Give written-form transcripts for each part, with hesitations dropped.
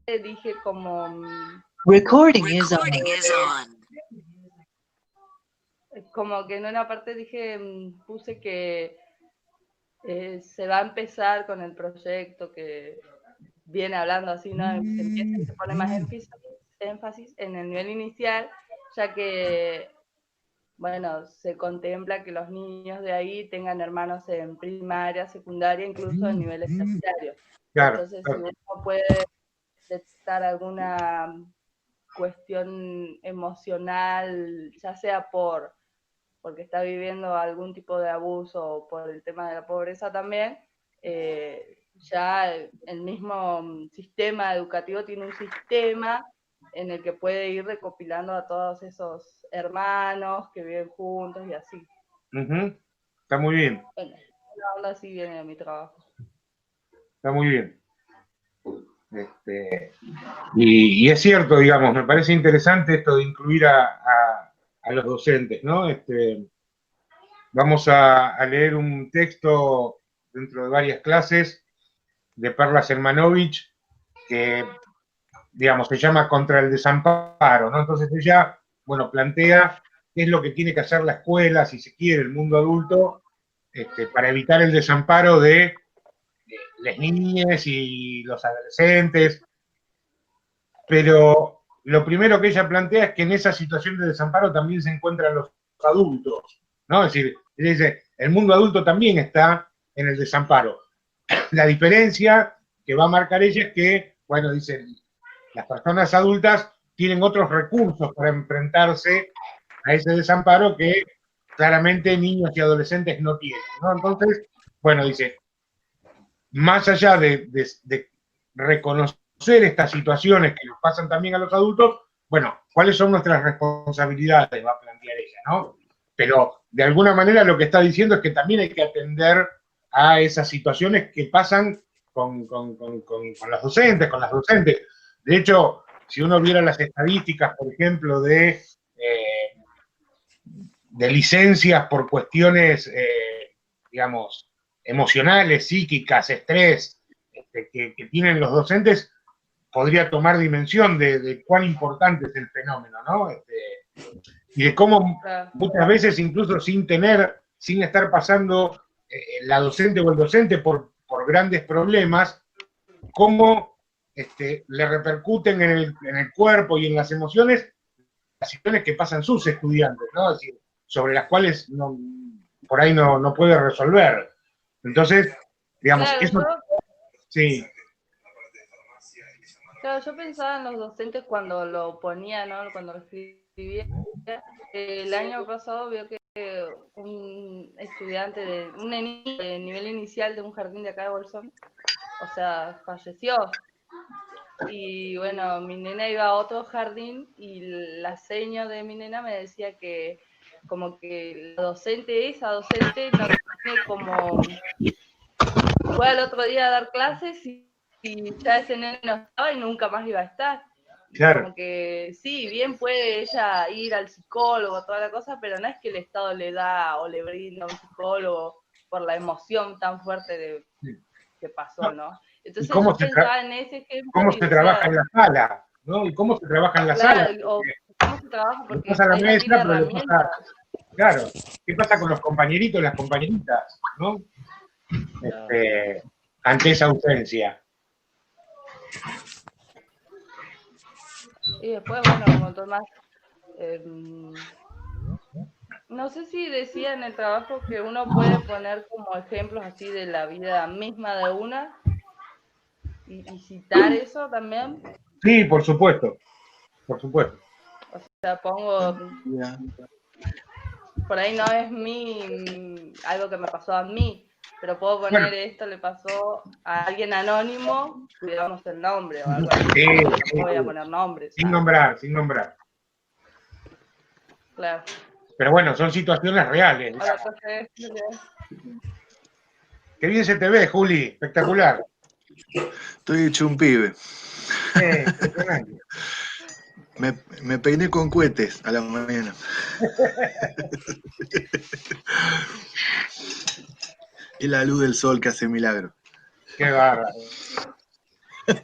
dije como... Recording is on. Como que en una parte dije, puse que se va a empezar con el proyecto que viene hablando así, ¿no? Se pone más énfasis en el nivel inicial, ya que, bueno, se contempla que los niños de ahí tengan hermanos en primaria, secundaria, incluso en niveles terciarios. Claro, Entonces, claro. si uno puede detectar alguna cuestión emocional, ya sea porque está viviendo algún tipo de abuso o por el tema de la pobreza también, ya el mismo sistema educativo tiene un sistema en el que puede ir recopilando a todos esos hermanos que viven juntos y así. Está muy bien. Bueno, una onda así viene de mi trabajo. Está muy bien. Y es cierto, digamos, me parece interesante esto de incluir a los docentes, ¿no? Vamos a leer un texto dentro de varias clases de Perla Selmanovich que, digamos, se llama Contra el desamparo, ¿no? Entonces ella, bueno, plantea qué es lo que tiene que hacer la escuela, si se quiere, el mundo adulto, para evitar el desamparo de las niñas y los adolescentes. Pero lo primero que ella plantea es que en esa situación de desamparo también se encuentran los adultos, ¿no? Es decir, ella dice, el mundo adulto también está en el desamparo. La diferencia que va a marcar ella es que, bueno, dice, las personas adultas tienen otros recursos para enfrentarse a ese desamparo que claramente niños y adolescentes no tienen, ¿no? Entonces, bueno, dice, más allá de reconocer estas situaciones que nos pasan también a los adultos, bueno, ¿cuáles son nuestras responsabilidades? Va a plantear ella, ¿no? Pero de alguna manera lo que está diciendo es que también hay que atender a esas situaciones que pasan con los docentes, con las docentes. De hecho, si uno viera las estadísticas, por ejemplo, de licencias por cuestiones, digamos, emocionales, psíquicas, estrés, que tienen los docentes, podría tomar dimensión de cuán importante es el fenómeno, ¿no? Y de cómo muchas veces, incluso sin estar pasando la docente o el docente por grandes problemas, cómo le repercuten en el cuerpo y en las emociones las situaciones que pasan sus estudiantes, ¿no? Es decir, sobre las cuales por ahí no puede resolver. Entonces, digamos, claro, eso... Sí. Claro, yo pensaba en los docentes cuando lo ponía, ¿no? Cuando lo escribía. El año pasado veo que un estudiante un niño de nivel inicial de un jardín de acá de Bolsón, o sea, falleció. Y bueno, mi nena iba a otro jardín y la seño de mi nena me decía que como que esa docente no tiene como... Fue al otro día a dar clases y ya ese nene no estaba y nunca más iba a estar. Claro. Como que sí, bien puede ella ir al psicólogo, toda la cosa, pero no es que el Estado le da o le brinda a un psicólogo por la emoción tan fuerte que pasó, ¿no? Entonces yo pensaba en ese ejemplo. ¿Cómo se trabaja en la sala? ¿No? ¿Y cómo se trabaja en la sala? O cómo se trabaja porque pasa a la ahí maestra, no tiene pero le pasa, claro, ¿qué pasa con los compañeritos y las compañeritas? ¿No? Ante esa ausencia. Y después, bueno, un montón más. No sé si decía en el trabajo que uno puede poner como ejemplos así de la vida misma de una y citar eso también. Sí, por supuesto. Por supuesto. O sea, pongo... Por ahí no es algo que me pasó a mí, pero puedo poner esto le pasó a alguien anónimo, digamos el nombre o algo así. No voy a poner nombres. Sin nombrar. Claro. Pero bueno, son situaciones reales. Qué bien se te ve, Juli. Espectacular. Estoy hecho un pibe. Me peiné con cohetes a la mañana. Es la luz del sol que hace milagro. Qué bárbaro.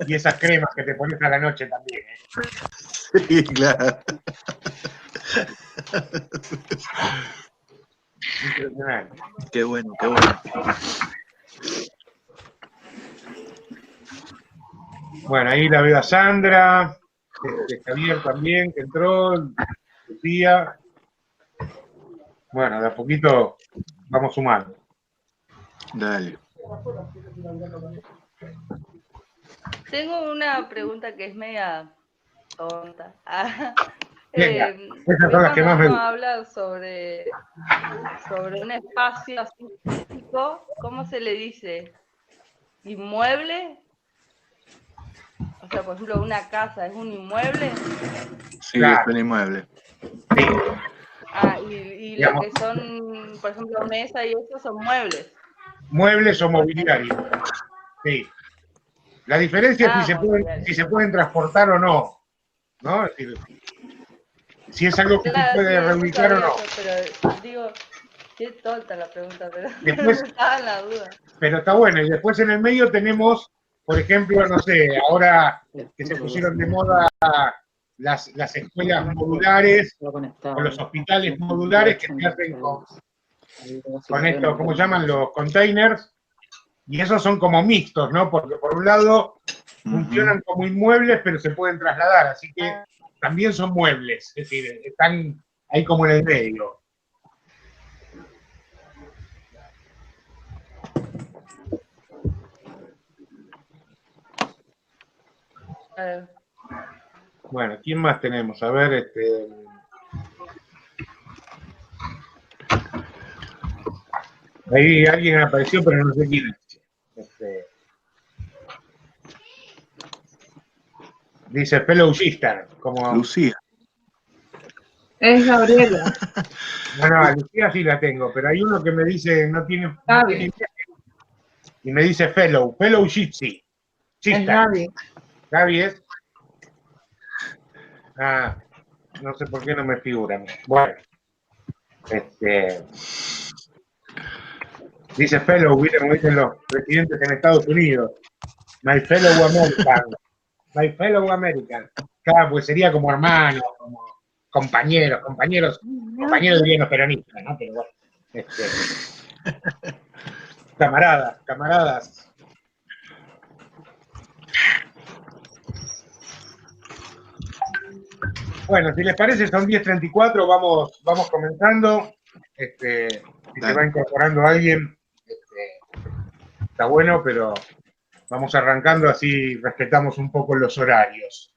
Y esas cremas que te pones a la noche también. Sí, claro. Impresionante. Qué bueno, qué bueno. Bueno, ahí la veo a Sandra, Javier también, que entró, Lucía. Bueno, de a poquito vamos sumando. Dale. Tengo una pregunta que es media tonta. Venga, esas Ven son las que cuando más me uno gustan. habla sobre un espacio así físico, ¿cómo se le dice? ¿Inmueble? O sea, por ejemplo, una casa es un inmueble. Sí, es Claro, un inmueble. sí, Ah, y lo digamos, que son, por ejemplo, mesa y eso son muebles. muebles o mobiliario. Sí. La diferencia es Ah, si se mobiliario. pueden transportar o no, ¿no? Es decir, si es algo que se Claro, sí, puede eso reubicar o sabía no. yo, pero digo, qué tonta la pregunta, pero Después, estaba en la duda. pero está bueno. Y después en el medio tenemos, por ejemplo, no sé, ahora que se pusieron de moda las escuelas modulares o los hospitales modulares que se hacen con esto, ¿cómo llaman? Los containers. Y esos son como mixtos, ¿no? Porque por un lado funcionan como inmuebles, pero se pueden trasladar. Así que también son muebles. Es decir, están ahí como en el medio. A ver, Bueno, ¿quién más tenemos? A ver, ahí alguien apareció, pero no sé quién es. Dice Fellow Sister, como... Lucía. Es Gabriela. Bueno, a Lucía sí la tengo, pero hay uno que me dice, no tiene Gaby. y me dice Fellow Gypsy. Es Sister. Gaby. Gaby es... Ah, no sé por qué no me figuran. Bueno, dice Fellow, ¿viste como dicen los presidentes en Estados Unidos? My fellow American. My fellow American. Claro, pues sería como hermano, como compañeros dirían los peronistas, ¿no? Pero bueno, camaradas. Bueno, si les parece, son 10:34, vamos comenzando. Si se va incorporando alguien, está bueno, pero vamos arrancando, así respetamos un poco los horarios.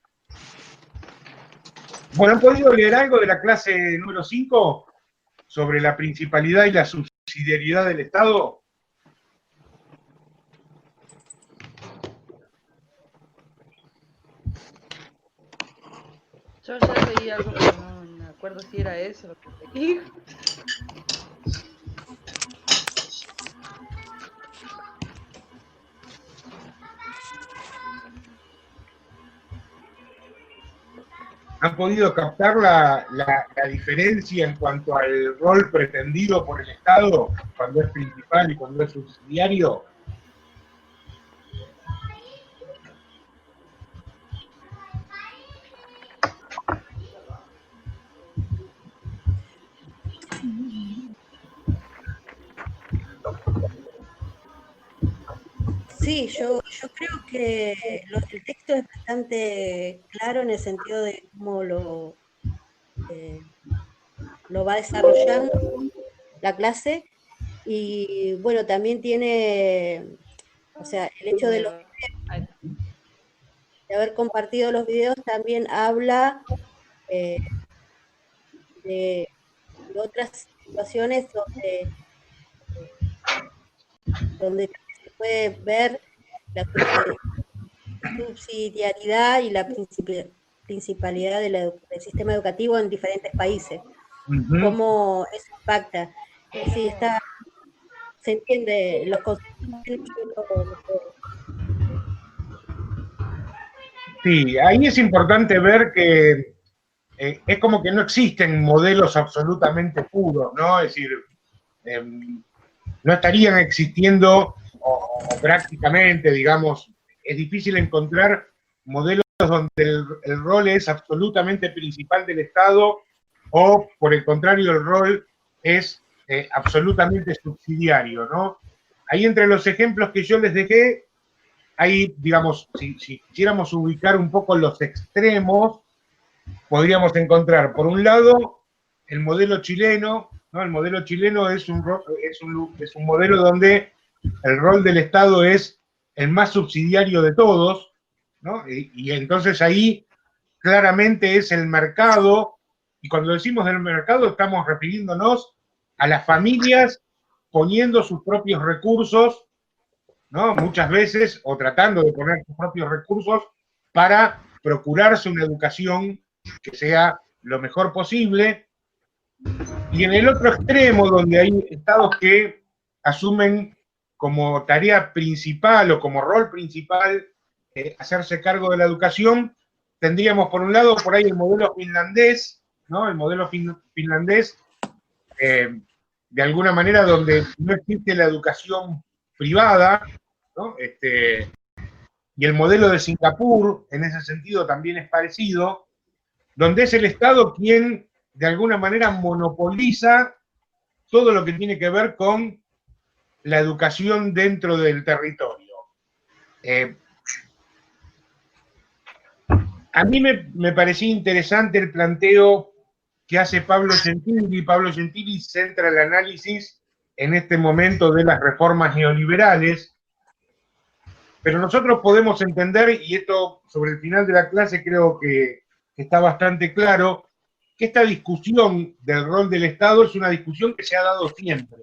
Bueno, ¿han podido leer algo de la clase número 5 sobre la principalidad y la subsidiariedad del Estado? yo ya leí algo, pero no me acuerdo si era eso lo que leí. ¿Han podido captar la diferencia en cuanto al rol pretendido por el Estado cuando es principal y cuando es subsidiario? Sí, yo creo que el texto es bastante claro en el sentido de cómo lo va desarrollando la clase y bueno, también tiene, o sea, el hecho de, de haber compartido los videos también habla de otras situaciones donde se puede ver la subsidiariedad y la principalidad del sistema educativo en diferentes países. Cómo eso impacta. Sí, se entiende los conceptos. Sí, ahí es importante ver que es como que no existen modelos absolutamente puros, ¿no? Es decir, no estarían existiendo o prácticamente, digamos, es difícil encontrar modelos donde el rol es absolutamente principal del Estado o, por el contrario, el rol es absolutamente subsidiario, ¿no? Ahí entre los ejemplos que yo les dejé, hay, digamos, si quisiéramos ubicar un poco los extremos, podríamos encontrar, por un lado, el modelo chileno, ¿no? El modelo chileno es un modelo donde el rol del Estado es el más subsidiario de todos, ¿no? Y entonces ahí claramente es el mercado, y cuando decimos del mercado estamos refiriéndonos a las familias poniendo sus propios recursos, ¿no? Muchas veces, o tratando de poner sus propios recursos para procurarse una educación que sea lo mejor posible. Y en el otro extremo, donde hay estados que asumen como tarea principal o como rol principal hacerse cargo de la educación, tendríamos por un lado por ahí el modelo finlandés, ¿no? El modelo finlandés, de alguna manera donde no existe la educación privada, ¿no? Y el modelo de Singapur, en ese sentido, también es parecido, donde es el Estado quien, de alguna manera, monopoliza todo lo que tiene que ver con la educación dentro del territorio. A mí me parecía interesante el planteo que hace Pablo Gentili. Pablo Gentili centra el análisis en este momento de las reformas neoliberales, pero nosotros podemos entender, y esto sobre el final de la clase creo que está bastante claro, que esta discusión del rol del Estado es una discusión que se ha dado siempre,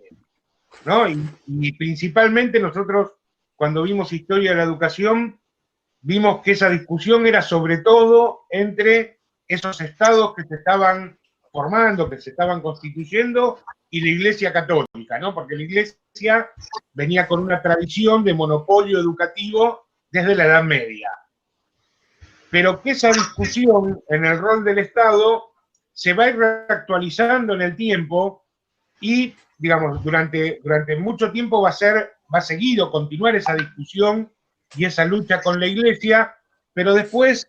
¿no? Y principalmente nosotros, cuando vimos historia de la educación, vimos que esa discusión era sobre todo entre esos estados que se estaban formando, que se estaban constituyendo, y la Iglesia Católica, ¿no? Porque la Iglesia venía con una tradición de monopolio educativo desde la Edad Media. Pero que esa discusión en el rol del Estado se va a ir reactualizando en el tiempo y, digamos, durante mucho tiempo va a seguir o continuar esa discusión y esa lucha con la Iglesia, pero después,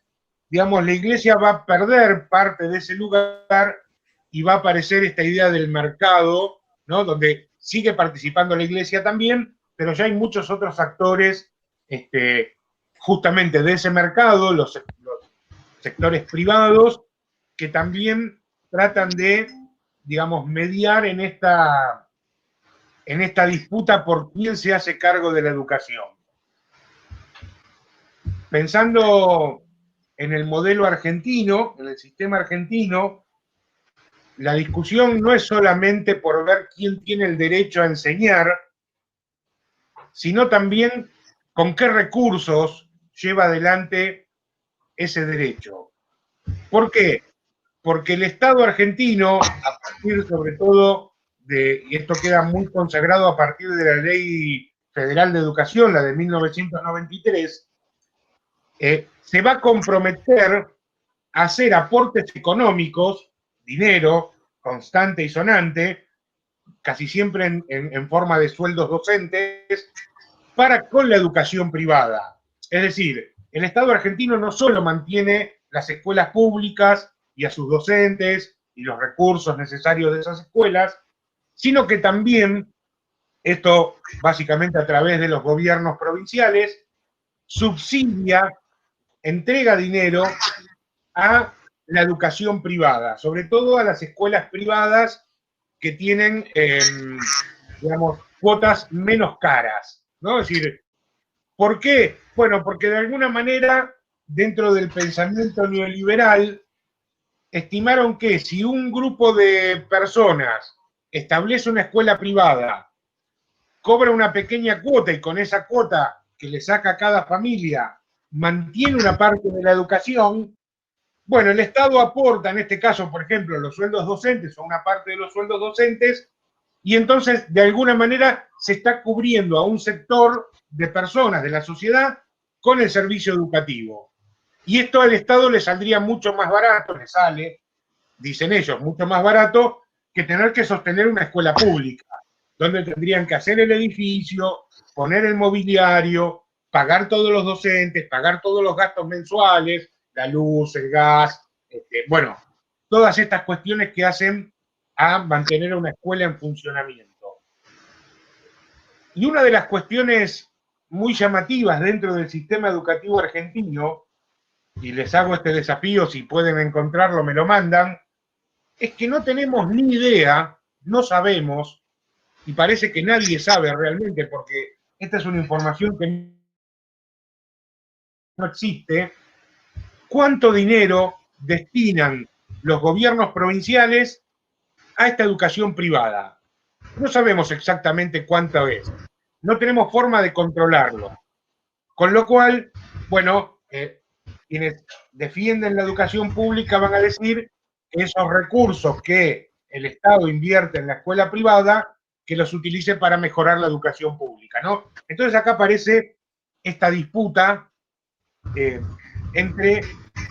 digamos, la Iglesia va a perder parte de ese lugar y va a aparecer esta idea del mercado, ¿no? Donde sigue participando la Iglesia también, pero ya hay muchos otros actores justamente de ese mercado, los sectores privados, que también tratan de, digamos, mediar en esta disputa por quién se hace cargo de la educación. Pensando en el modelo argentino, en el sistema argentino, la discusión no es solamente por ver quién tiene el derecho a enseñar, sino también con qué recursos lleva adelante ese derecho. ¿Por qué? Porque el Estado argentino, a partir sobre todo y esto queda muy consagrado a partir de la Ley Federal de Educación, la de 1993, se va a comprometer a hacer aportes económicos, dinero constante y sonante, casi siempre en forma de sueldos docentes, con la educación privada. Es decir, el Estado argentino no solo mantiene las escuelas públicas y a sus docentes y los recursos necesarios de esas escuelas, sino que también, esto básicamente a través de los gobiernos provinciales, subsidia, entrega dinero a la educación privada, sobre todo a las escuelas privadas que tienen, digamos, cuotas menos caras, ¿no? Es decir, ¿por qué? Bueno, porque de alguna manera, dentro del pensamiento neoliberal, estimaron que si un grupo de personas establece una escuela privada, cobra una pequeña cuota y con esa cuota que le saca a cada familia mantiene una parte de la educación, bueno, el Estado aporta, en este caso, por ejemplo, los sueldos docentes o una parte de los sueldos docentes, y entonces, de alguna manera, se está cubriendo a un sector de personas de la sociedad con el servicio educativo. Y esto al Estado le saldría mucho más barato, le sale, dicen ellos, mucho más barato que tener que sostener una escuela pública, donde tendrían que hacer el edificio, poner el mobiliario, pagar todos los docentes, pagar todos los gastos mensuales, la luz, el gas, bueno, todas estas cuestiones que hacen a mantener una escuela en funcionamiento. Y una de las cuestiones muy llamativas dentro del sistema educativo argentino, y les hago este desafío, si pueden encontrarlo me lo mandan, es que no tenemos ni idea, no sabemos, y parece que nadie sabe realmente, porque esta es una información que no existe, cuánto dinero destinan los gobiernos provinciales a esta educación privada. No sabemos exactamente cuánto es, no tenemos forma de controlarlo. Con lo cual, bueno, quienes defienden la educación pública van a decir que esos recursos que el Estado invierte en la escuela privada, que los utilice para mejorar la educación pública, ¿no? Entonces acá aparece esta disputa entre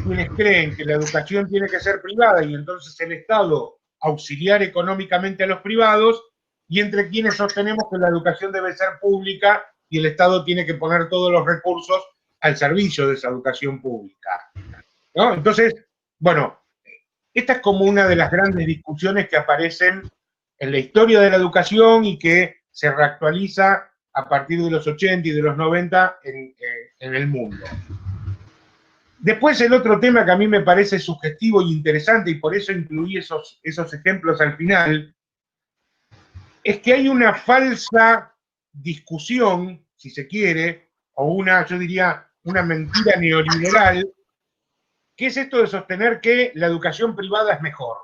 quienes creen que la educación tiene que ser privada y entonces el Estado auxiliar económicamente a los privados, y entre quienes sostenemos que la educación debe ser pública y el Estado tiene que poner todos los recursos al servicio de esa educación pública, ¿no? Entonces, bueno, esta es como una de las grandes discusiones que aparecen en la historia de la educación y que se reactualiza a partir de los 80 y de los 90 en el mundo. Después el otro tema que a mí me parece sugestivo y interesante, y por eso incluí esos ejemplos al final, es que hay una falsa discusión, si se quiere, o una, yo diría, una mentira neoliberal, que es esto de sostener que la educación privada es mejor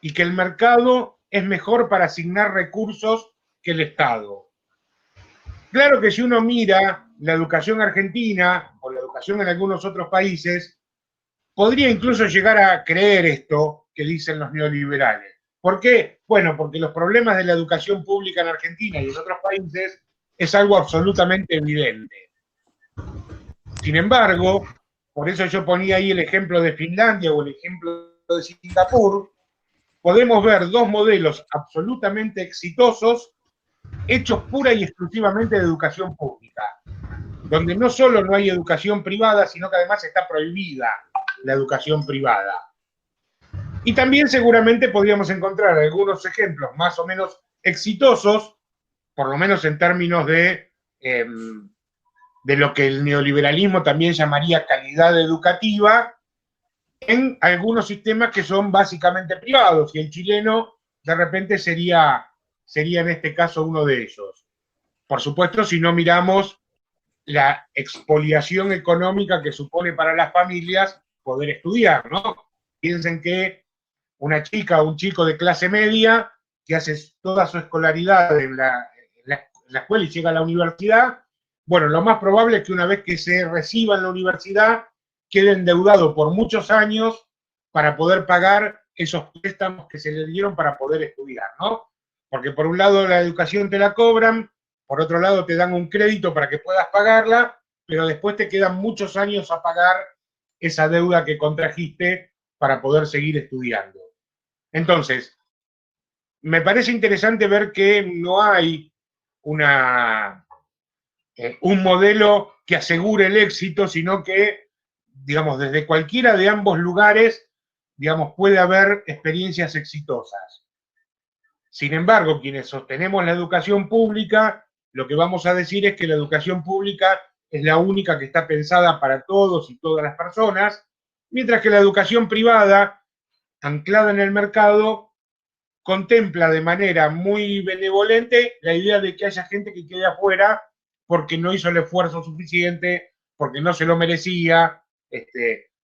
y que el mercado es mejor para asignar recursos que el Estado. Claro que si uno mira la educación argentina o la educación en algunos otros países, podría incluso llegar a creer esto que dicen los neoliberales. ¿Por qué? Bueno, porque los problemas de la educación pública en Argentina y en otros países es algo absolutamente evidente. Sin embargo, por eso yo ponía ahí el ejemplo de Finlandia o el ejemplo de Singapur, podemos ver dos modelos absolutamente exitosos hechos pura y exclusivamente de educación pública, donde no solo no hay educación privada, sino que además está prohibida la educación privada. Y también seguramente podríamos encontrar algunos ejemplos más o menos exitosos, por lo menos en términos de lo que el neoliberalismo también llamaría calidad educativa, en algunos sistemas que son básicamente privados, y el chileno de repente sería en este caso uno de ellos. Por supuesto, si no miramos la expoliación económica que supone para las familias poder estudiar, ¿no? Piensen que una chica o un chico de clase media que hace toda su escolaridad en la escuela y llega a la universidad, bueno, lo más probable es que una vez que se reciba en la universidad quede endeudado por muchos años para poder pagar esos préstamos que se le dieron para poder estudiar, ¿no? Porque por un lado la educación te la cobran, por otro lado te dan un crédito para que puedas pagarla, pero después te quedan muchos años a pagar esa deuda que contrajiste para poder seguir estudiando. Entonces, me parece interesante ver que no hay un modelo que asegure el éxito, sino que, digamos, desde cualquiera de ambos lugares, digamos, puede haber experiencias exitosas. Sin embargo, quienes sostenemos la educación pública, lo que vamos a decir es que la educación pública es la única que está pensada para todos y todas las personas, mientras que la educación privada, anclada en el mercado, contempla de manera muy benevolente la idea de que haya gente que quede afuera porque no hizo el esfuerzo suficiente, porque no se lo merecía,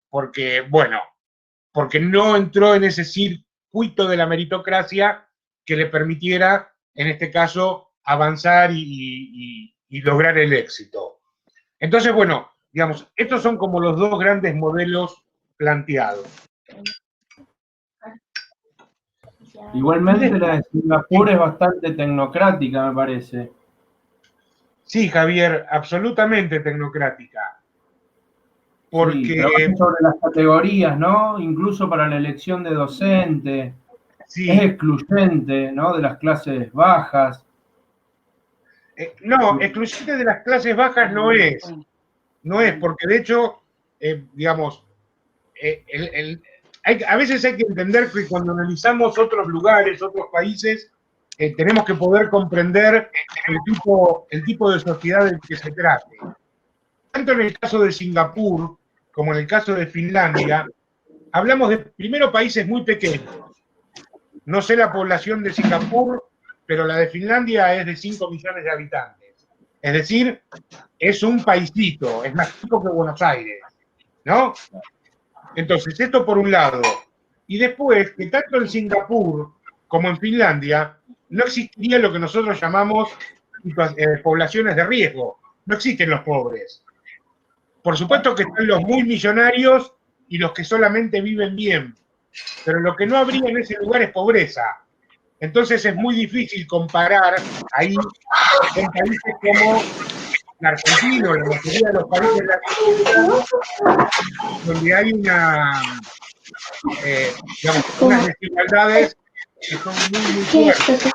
porque, bueno, porque no entró en ese circuito de la meritocracia que le permitiera, en este caso, avanzar y lograr el éxito. Entonces, bueno, digamos, estos son como los dos grandes modelos planteados. Igualmente la de Singapur es bastante tecnocrática, me parece. Sí, Javier, absolutamente tecnocrática. Porque... Sí, sobre las categorías, ¿no? Incluso para la elección de docente. Sí. Es excluyente, ¿no? De las clases bajas. No, excluyente de las clases bajas no es. No es, porque de hecho, digamos, a veces hay que entender que cuando analizamos otros lugares, otros países, tenemos que poder comprender el tipo de sociedad del que se trate. Tanto en el caso de Singapur como en el caso de Finlandia, hablamos de, primero, países muy pequeños. No sé la población de Singapur, pero la de Finlandia es de 5 millones de habitantes. Es decir, es un paisito, es más chico que Buenos Aires, ¿no? Entonces, esto por un lado. Y después, que tanto en Singapur como en Finlandia no existiría lo que nosotros llamamos poblaciones de riesgo. No existen los pobres. Por supuesto que están los muy millonarios y los que solamente viven bien, pero lo que no habría en ese lugar es pobreza. Entonces es muy difícil comparar ahí con países como la Argentina o la mayoría de los países latinoamericanos, donde hay unas desigualdades que son muy fuertes.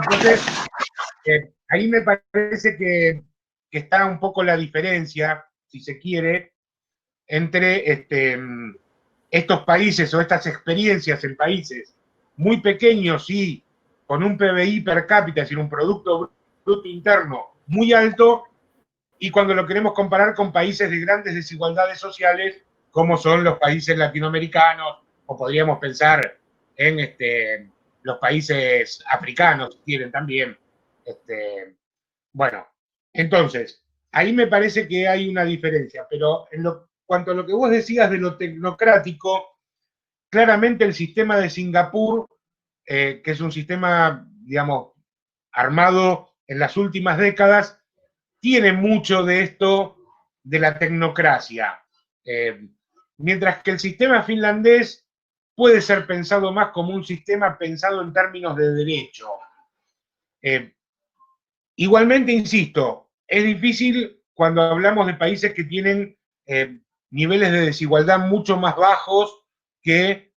Entonces, ahí me parece que está un poco la diferencia, si se quiere, entre estos países o estas experiencias en países muy pequeños y con un PBI per cápita, es decir, un Producto Bruto Interno muy alto, y cuando lo queremos comparar con países de grandes desigualdades sociales, como son los países latinoamericanos, o podríamos pensar en los países africanos, si quieren también. Bueno, entonces, ahí me parece que hay una diferencia, pero cuanto a lo que vos decías de lo tecnocrático, claramente el sistema de Singapur, que es un sistema, digamos, armado en las últimas décadas, tiene mucho de esto de la tecnocracia. Mientras que el sistema finlandés puede ser pensado más como un sistema pensado en términos de derecho. Igualmente, insisto, es difícil cuando hablamos de países que tienen niveles de desigualdad mucho más bajos que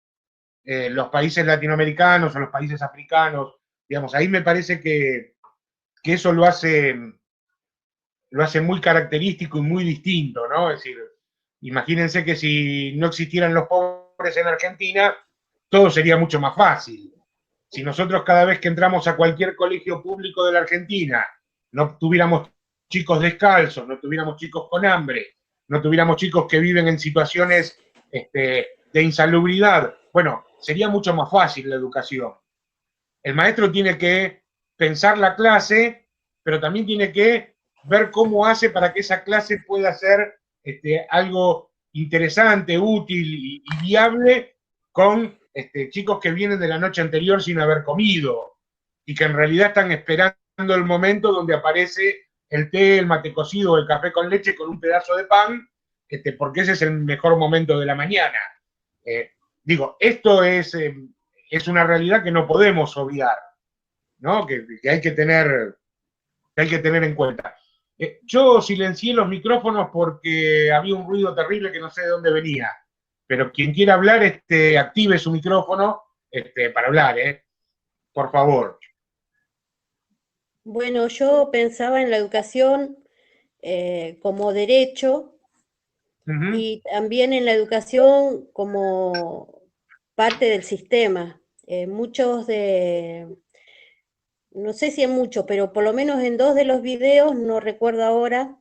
los países latinoamericanos o los países africanos. Digamos, ahí me parece que eso lo hace muy característico y muy distinto, ¿no? Es decir, imagínense que si no existieran los pobres en Argentina, todo sería mucho más fácil. Si nosotros cada vez que entramos a cualquier colegio público de la Argentina no tuviéramos chicos descalzos, no tuviéramos chicos con hambre, no tuviéramos chicos que viven en situaciones de insalubridad, bueno, sería mucho más fácil la educación. El maestro tiene que pensar la clase, pero también tiene que ver cómo hace para que esa clase pueda ser algo interesante, útil y viable con chicos que vienen de la noche anterior sin haber comido y que en realidad están esperando el momento donde aparece el té, el mate cocido o el café con leche con un pedazo de pan, porque ese es el mejor momento de la mañana. Digo, esto es una realidad que no podemos obviar, ¿no? Que hay que tener en cuenta. Yo silencié los micrófonos porque había un ruido terrible que no sé de dónde venía, pero quien quiera hablar, active su micrófono para hablar, por favor. Bueno, yo pensaba en la educación como derecho y también en la educación como parte del sistema. No sé si en muchos, pero por lo menos en 2 de los videos, no recuerdo ahora,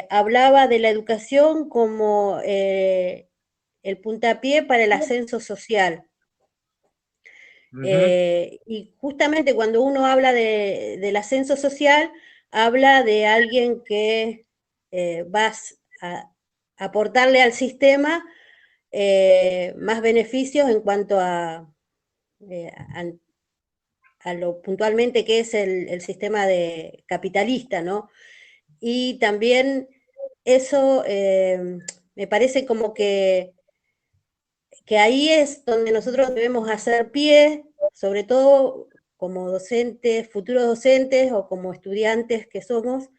hablaba de la educación como el puntapié para el ascenso social. Y justamente cuando uno habla del ascenso social, habla de alguien que vas a aportarle al sistema más beneficios en cuanto a lo puntualmente que es el sistema capitalista, ¿no? Y también eso me parece como que ahí es donde nosotros debemos hacer pie, sobre todo como docentes, futuros docentes o como estudiantes que somos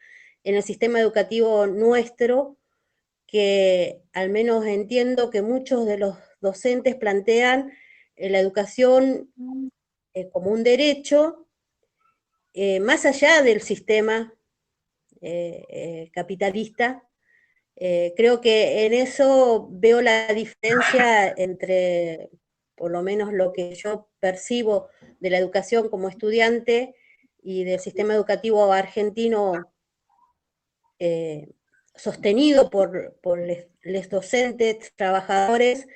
en el sistema educativo nuestro, que al menos entiendo que muchos de los docentes plantean la educación como un derecho más allá del sistema capitalista, creo que en eso veo la diferencia entre, por lo menos lo que yo percibo de la educación como estudiante y del sistema educativo argentino sostenido por los docentes, trabajadores,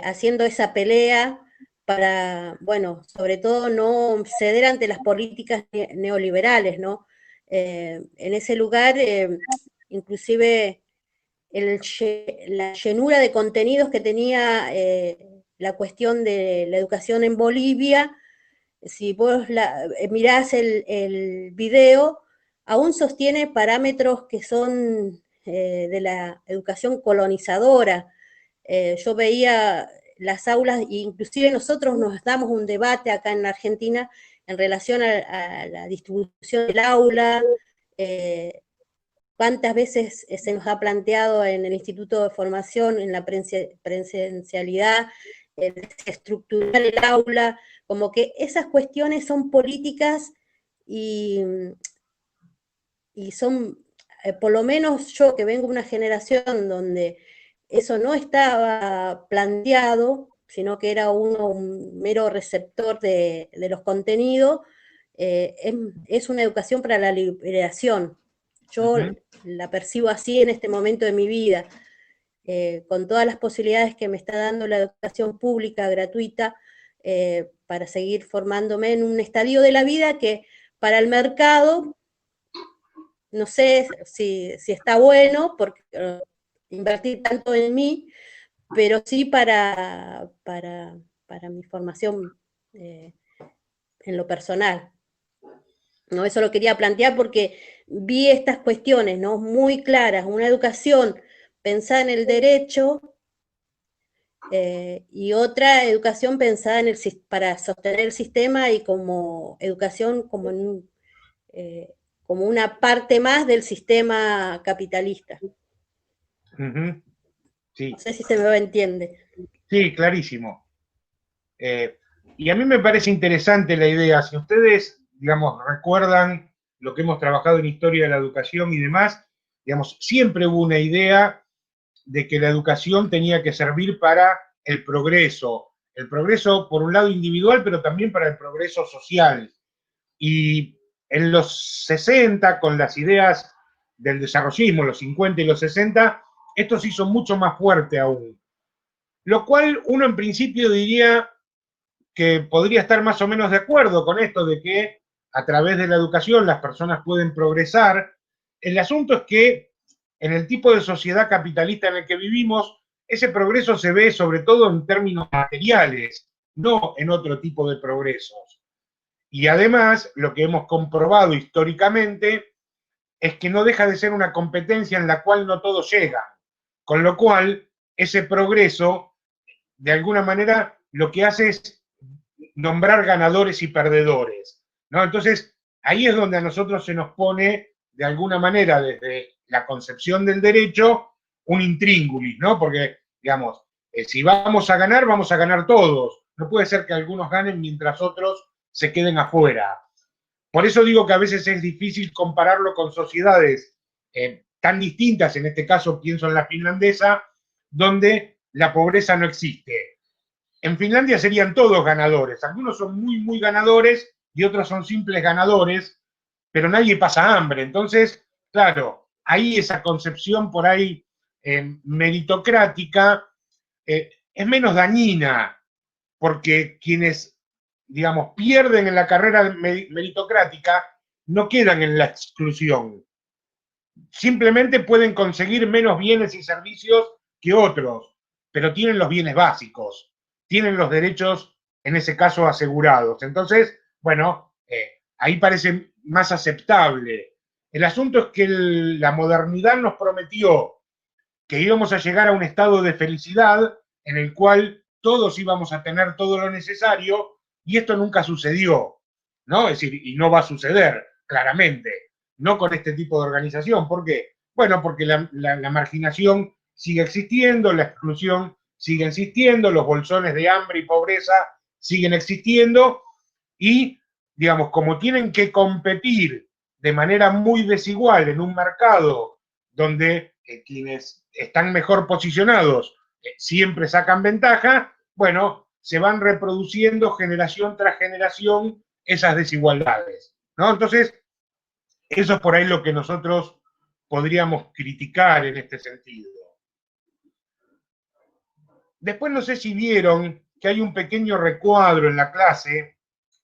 haciendo esa pelea para, bueno, sobre todo no ceder ante las políticas neoliberales, ¿no? En ese lugar, inclusive la llenura de contenidos que tenía la cuestión de la educación en Bolivia, si vos mirás el video, aún sostiene parámetros que son de la educación colonizadora. Yo veía las aulas, inclusive nosotros nos damos un debate acá en Argentina en relación a la distribución del aula, cuántas veces se nos ha planteado en el Instituto de Formación, en la presencialidad, estructurar el aula, como que esas cuestiones son políticas y son, por lo menos yo que vengo de una generación donde eso no estaba planteado, sino que era uno un mero receptor de los contenidos, es una educación para la liberación. Yo la percibo así en este momento de mi vida, con todas las posibilidades que me está dando la educación pública gratuita, para seguir formándome en un estadio de la vida que para el mercado, no sé si está bueno, porque invertir tanto en mí, pero sí para mi formación en lo personal. ¿No? Eso lo quería plantear porque vi estas cuestiones, ¿no? Muy claras, una educación pensada en el derecho y otra educación pensada para sostener el sistema y como educación como, como una parte más del sistema capitalista. Sí. No sé si se me entiende. Sí, clarísimo. Y a mí me parece interesante la idea. Si ustedes, digamos, recuerdan lo que hemos trabajado en historia de la educación y demás, digamos, siempre hubo una idea de que la educación tenía que servir para el progreso por un lado individual, pero también para el progreso social. Y en los 60, con las ideas del desarrollismo, los 50 y los 60, esto se hizo mucho más fuerte aún. Lo cual uno en principio diría que podría estar más o menos de acuerdo con esto de que a través de la educación las personas pueden progresar. El asunto es que en el tipo de sociedad capitalista en el que vivimos, ese progreso se ve sobre todo en términos materiales, no en otro tipo de progresos. Y además, lo que hemos comprobado históricamente es que no deja de ser una competencia en la cual no todos llegan. Con lo cual, ese progreso, de alguna manera, lo que hace es nombrar ganadores y perdedores, ¿no? Entonces, ahí es donde a nosotros se nos pone, de alguna manera, desde la concepción del derecho, un intríngulis, ¿no? Porque, digamos, si vamos a ganar todos. No puede ser que algunos ganen mientras otros se queden afuera. Por eso digo que a veces es difícil compararlo con sociedades tan distintas, en este caso pienso en la finlandesa, donde la pobreza no existe. En Finlandia serían todos ganadores, algunos son muy, muy ganadores y otros son simples ganadores, pero nadie pasa hambre. Entonces, claro, ahí esa concepción por ahí meritocrática es menos dañina, porque quienes, digamos, pierden en la carrera meritocrática no quedan en la exclusión. Simplemente pueden conseguir menos bienes y servicios que otros, pero tienen los bienes básicos, tienen los derechos, en ese caso, asegurados. Entonces, bueno, ahí parece más aceptable. El asunto es que la modernidad nos prometió que íbamos a llegar a un estado de felicidad en el cual todos íbamos a tener todo lo necesario, y esto nunca sucedió, ¿no? Es decir, y no va a suceder, claramente, no con este tipo de organización. ¿Por qué? Bueno, porque la marginación sigue existiendo, la exclusión sigue existiendo, los bolsones de hambre y pobreza siguen existiendo, y digamos, como tienen que competir de manera muy desigual en un mercado donde quienes están mejor posicionados siempre sacan ventaja, bueno, se van reproduciendo generación tras generación esas desigualdades, ¿no? Entonces, eso es por ahí lo que nosotros podríamos criticar en este sentido. Después no sé si vieron que hay un pequeño recuadro en la clase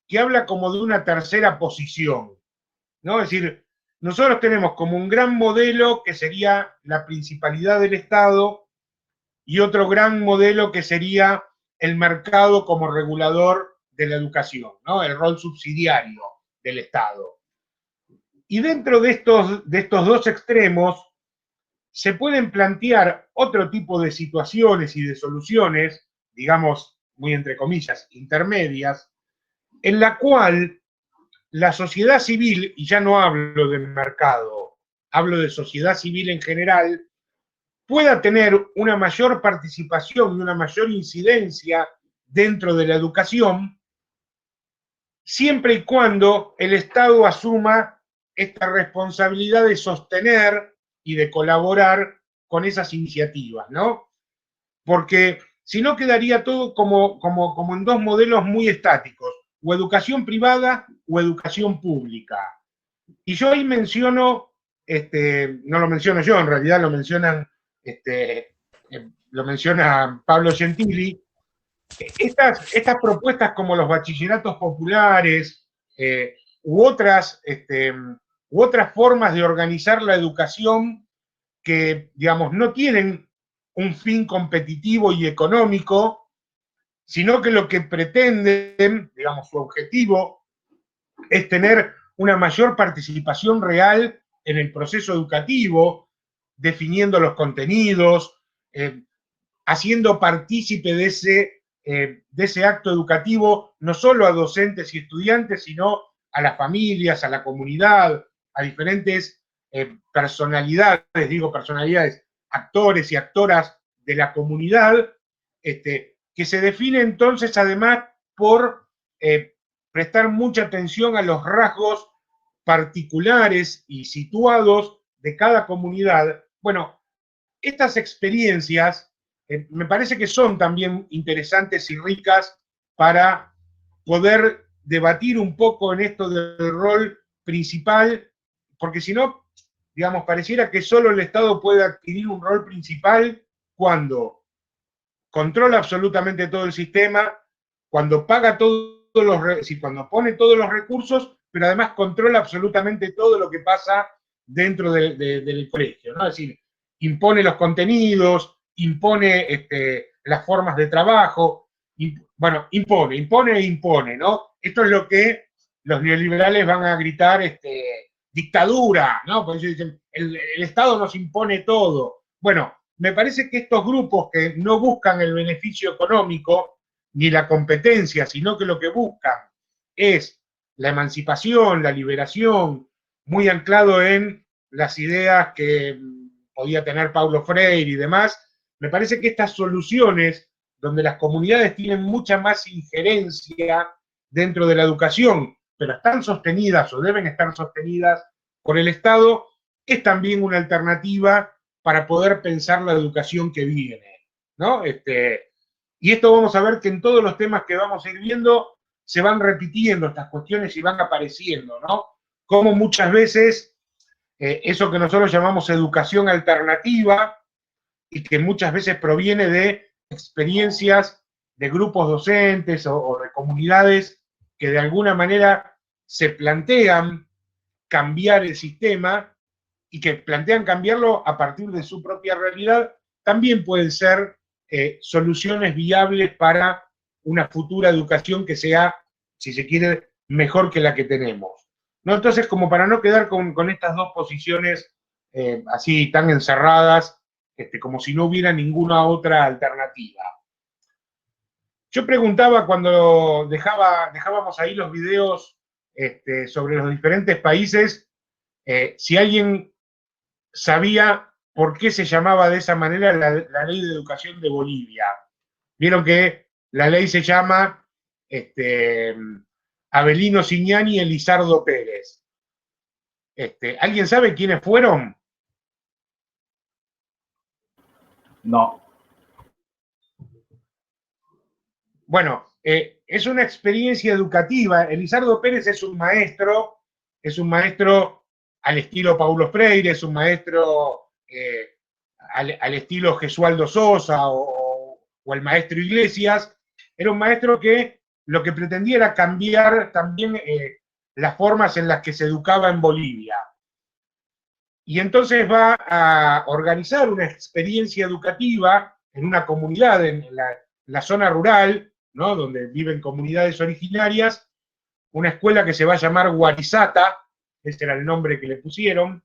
que habla como de una tercera posición, ¿no? Es decir, nosotros tenemos como un gran modelo que sería la principalidad del Estado y otro gran modelo que sería el mercado como regulador de la educación, ¿no? El rol subsidiario del Estado. Y dentro de estos dos extremos se pueden plantear otro tipo de situaciones y de soluciones, digamos, muy entre comillas, intermedias, en la cual la sociedad civil, y ya no hablo del mercado, hablo de sociedad civil en general, pueda tener una mayor participación y una mayor incidencia dentro de la educación, siempre y cuando el Estado asuma esta responsabilidad de sostener y de colaborar con esas iniciativas, ¿no? Porque si no quedaría todo como en dos modelos muy estáticos, o educación privada o educación pública. Y yo ahí menciono, no lo menciono yo, en realidad lo menciona Pablo Gentili, estas propuestas como los bachilleratos populares u otras formas de organizar la educación que, digamos, no tienen un fin competitivo y económico, sino que lo que pretenden, digamos, su objetivo es tener una mayor participación real en el proceso educativo, definiendo los contenidos, haciendo partícipe de ese acto educativo no solo a docentes y estudiantes, sino a las familias, a la comunidad, a diferentes personalidades, actores y actoras de la comunidad, que se define entonces además por prestar mucha atención a los rasgos particulares y situados de cada comunidad. Bueno, estas experiencias me parece que son también interesantes y ricas para poder debatir un poco en esto del rol principal, porque si no, digamos, pareciera que solo el Estado puede adquirir un rol principal cuando controla absolutamente todo el sistema, cuando paga cuando pone todos los recursos, pero además controla absolutamente todo lo que pasa dentro del colegio, ¿no? Es decir, impone los contenidos, impone las formas de trabajo, impone, ¿no? Esto es lo que los neoliberales van a gritar, dictadura, ¿no? Porque ellos dicen, el Estado nos impone todo. Bueno, me parece que estos grupos que no buscan el beneficio económico ni la competencia, sino que lo que buscan es la emancipación, la liberación, muy anclado en las ideas que podía tener Paulo Freire y demás, me parece que estas soluciones, donde las comunidades tienen mucha más injerencia dentro de la educación, pero están sostenidas o deben estar sostenidas por el Estado, es también una alternativa para poder pensar la educación que viene, ¿no? Y esto vamos a ver que en todos los temas que vamos a ir viendo se van repitiendo estas cuestiones y van apareciendo, ¿no? Como muchas veces eso que nosotros llamamos educación alternativa y que muchas veces proviene de experiencias de grupos docentes o de comunidades que de alguna manera se plantean cambiar el sistema y que plantean cambiarlo a partir de su propia realidad, también pueden ser soluciones viables para una futura educación que sea, si se quiere, mejor que la que tenemos, ¿no? Entonces, como para no quedar con estas dos posiciones así tan encerradas, como si no hubiera ninguna otra alternativa. Yo preguntaba cuando dejábamos ahí los videos sobre los diferentes países, si alguien sabía por qué se llamaba de esa manera la ley de educación de Bolivia. Vieron que la ley se llama Avelino Cignani y Elizardo Pérez. ¿Alguien sabe quiénes fueron? No. Bueno, es una experiencia educativa. Elizardo Pérez es un maestro al estilo Paulo Freire, es un maestro al estilo Gesualdo Sosa o el maestro Iglesias. Era un maestro que lo que pretendía era cambiar también las formas en las que se educaba en Bolivia. Y entonces va a organizar una experiencia educativa en una comunidad, en la zona rural, ¿no? Donde viven comunidades originarias, una escuela que se va a llamar Guarizata, ese era el nombre que le pusieron,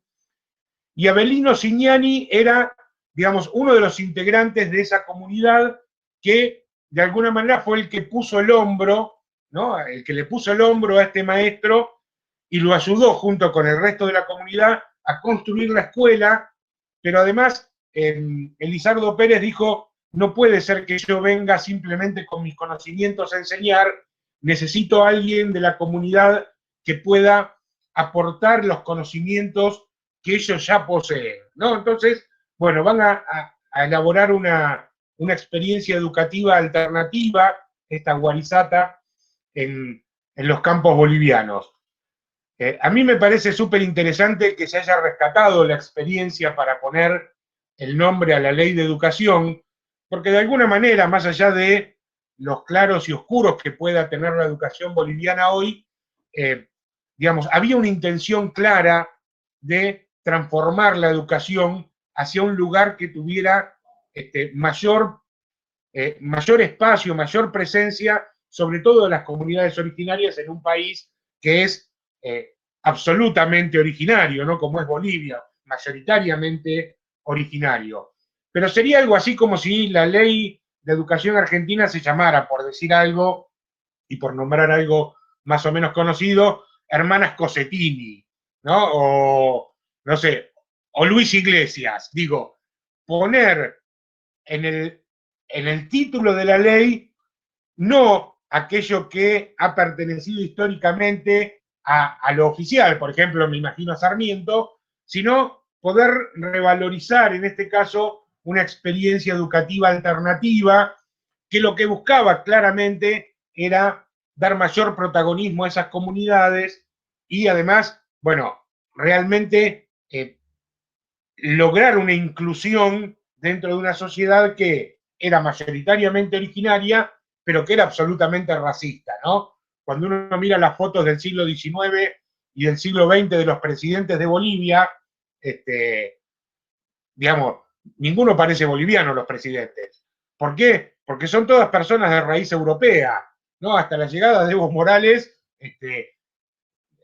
y Avelino Cignani era, digamos, uno de los integrantes de esa comunidad que de alguna manera fue el que puso el hombro, ¿no? El que le puso el hombro a este maestro y lo ayudó junto con el resto de la comunidad a construir la escuela, pero además Elizardo Pérez dijo, no puede ser que yo venga simplemente con mis conocimientos a enseñar, necesito a alguien de la comunidad que pueda aportar los conocimientos que ellos ya poseen, ¿no? Entonces, bueno, van a elaborar una experiencia educativa alternativa, esta Guarizata, en los campos bolivianos. A mí me parece súper interesante que se haya rescatado la experiencia para poner el nombre a la ley de educación, porque de alguna manera, más allá de los claros y oscuros que pueda tener la educación boliviana hoy, digamos, había una intención clara de transformar la educación hacia un lugar que tuviera mayor espacio, mayor presencia, sobre todo de las comunidades originarias en un país que es absolutamente originario, ¿no? Como es Bolivia, mayoritariamente originario. Pero sería algo así como si la ley de educación argentina se llamara, por decir algo, y por nombrar algo más o menos conocido, Hermanas Cosetini, ¿no? O, no sé, o Luis Iglesias. Digo, poner en el título de la ley no aquello que ha pertenecido históricamente a lo oficial, por ejemplo, me imagino a Sarmiento, sino poder revalorizar, en este caso, una experiencia educativa alternativa que lo que buscaba claramente era dar mayor protagonismo a esas comunidades y además, bueno, realmente lograr una inclusión dentro de una sociedad que era mayoritariamente originaria, pero que era absolutamente racista, ¿no? Cuando uno mira las fotos del siglo XIX y del siglo XX de los presidentes de Bolivia, digamos, ninguno parece boliviano los presidentes. ¿Por qué? Porque son todas personas de raíz europea, ¿no? Hasta la llegada de Evo Morales,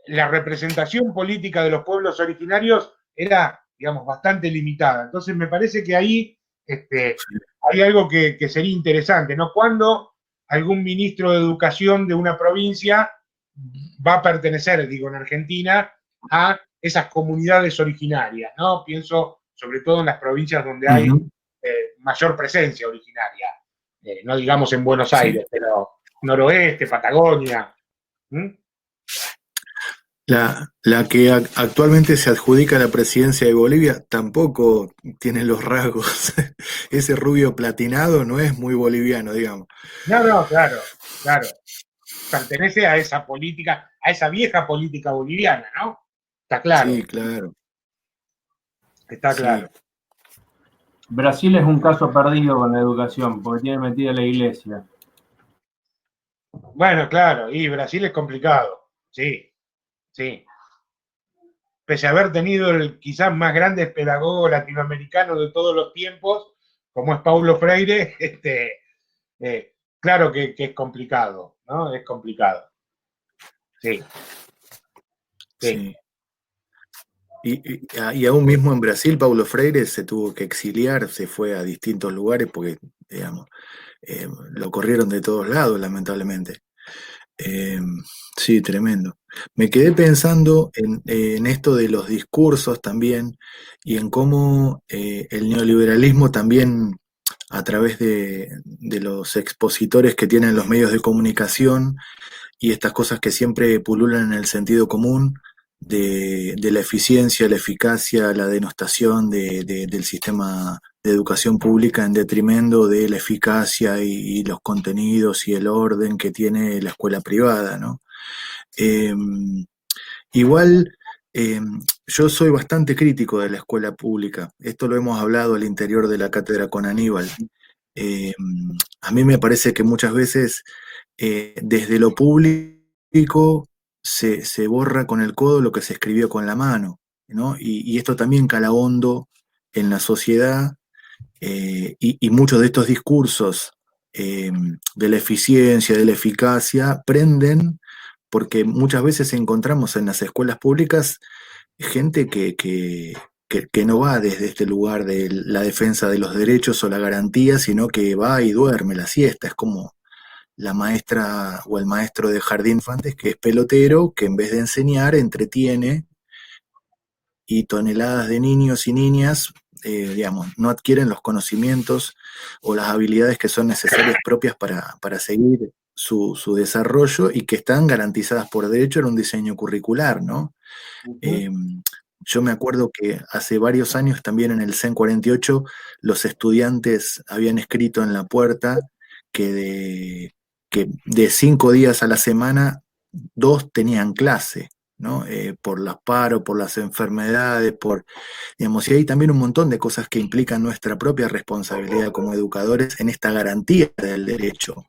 la representación política de los pueblos originarios era, digamos, bastante limitada. Entonces me parece que ahí hay algo que sería interesante, ¿no? Cuando algún ministro de educación de una provincia va a pertenecer, digo, en Argentina, a esas comunidades originarias, ¿no? Pienso sobre todo en las provincias donde hay mayor presencia originaria, no digamos en Buenos Aires, pero noroeste, Patagonia. La que actualmente se adjudica la presidencia de Bolivia tampoco tiene los rasgos. Ese rubio platinado no es muy boliviano, digamos. No, claro. Pertenece a esa política, a esa vieja política boliviana, ¿no? Está claro. Sí, claro. Está claro. Brasil es un caso perdido con la educación, porque tiene metida la iglesia. Bueno, claro, y Brasil es complicado, sí. Pese a haber tenido el quizás más grande pedagogo latinoamericano de todos los tiempos, como es Paulo Freire, claro que es complicado, ¿no? Es complicado. Sí. Y aún mismo en Brasil, Paulo Freire se tuvo que exiliar, se fue a distintos lugares porque, digamos, lo corrieron de todos lados, lamentablemente. Sí, tremendo. Me quedé pensando en esto de los discursos también y en cómo el neoliberalismo también, a través de los expositores que tienen los medios de comunicación, y estas cosas que siempre pululan en el sentido común de la eficiencia, la eficacia, la denostación del sistema de educación pública en detrimento de la eficacia y los contenidos y el orden que tiene la escuela privada, ¿no? Igual, yo soy bastante crítico de la escuela pública. Esto lo hemos hablado al interior de la cátedra con Aníbal. A mí me parece que muchas veces desde lo público se borra con el codo lo que se escribió con la mano, ¿no? Y esto también cala hondo en la sociedad, y muchos de estos discursos de la eficiencia, de la eficacia, prenden porque muchas veces encontramos en las escuelas públicas gente que no va desde este lugar de la defensa de los derechos o la garantía, sino que va y duerme la siesta. Es como la maestra o el maestro de jardín de infantes que es pelotero, que en vez de enseñar, entretiene, y toneladas de niños y niñas, digamos, no adquieren los conocimientos o las habilidades que son necesarias propias para seguir su desarrollo y que están garantizadas por derecho en un diseño curricular, ¿no? Yo me acuerdo que hace varios años también en el CEN 48 los estudiantes habían escrito en la puerta que de 5 días a la semana, 2 tenían clase, ¿no? Por las paros, por las enfermedades, digamos, y hay también un montón de cosas que implican nuestra propia responsabilidad como educadores en esta garantía del derecho.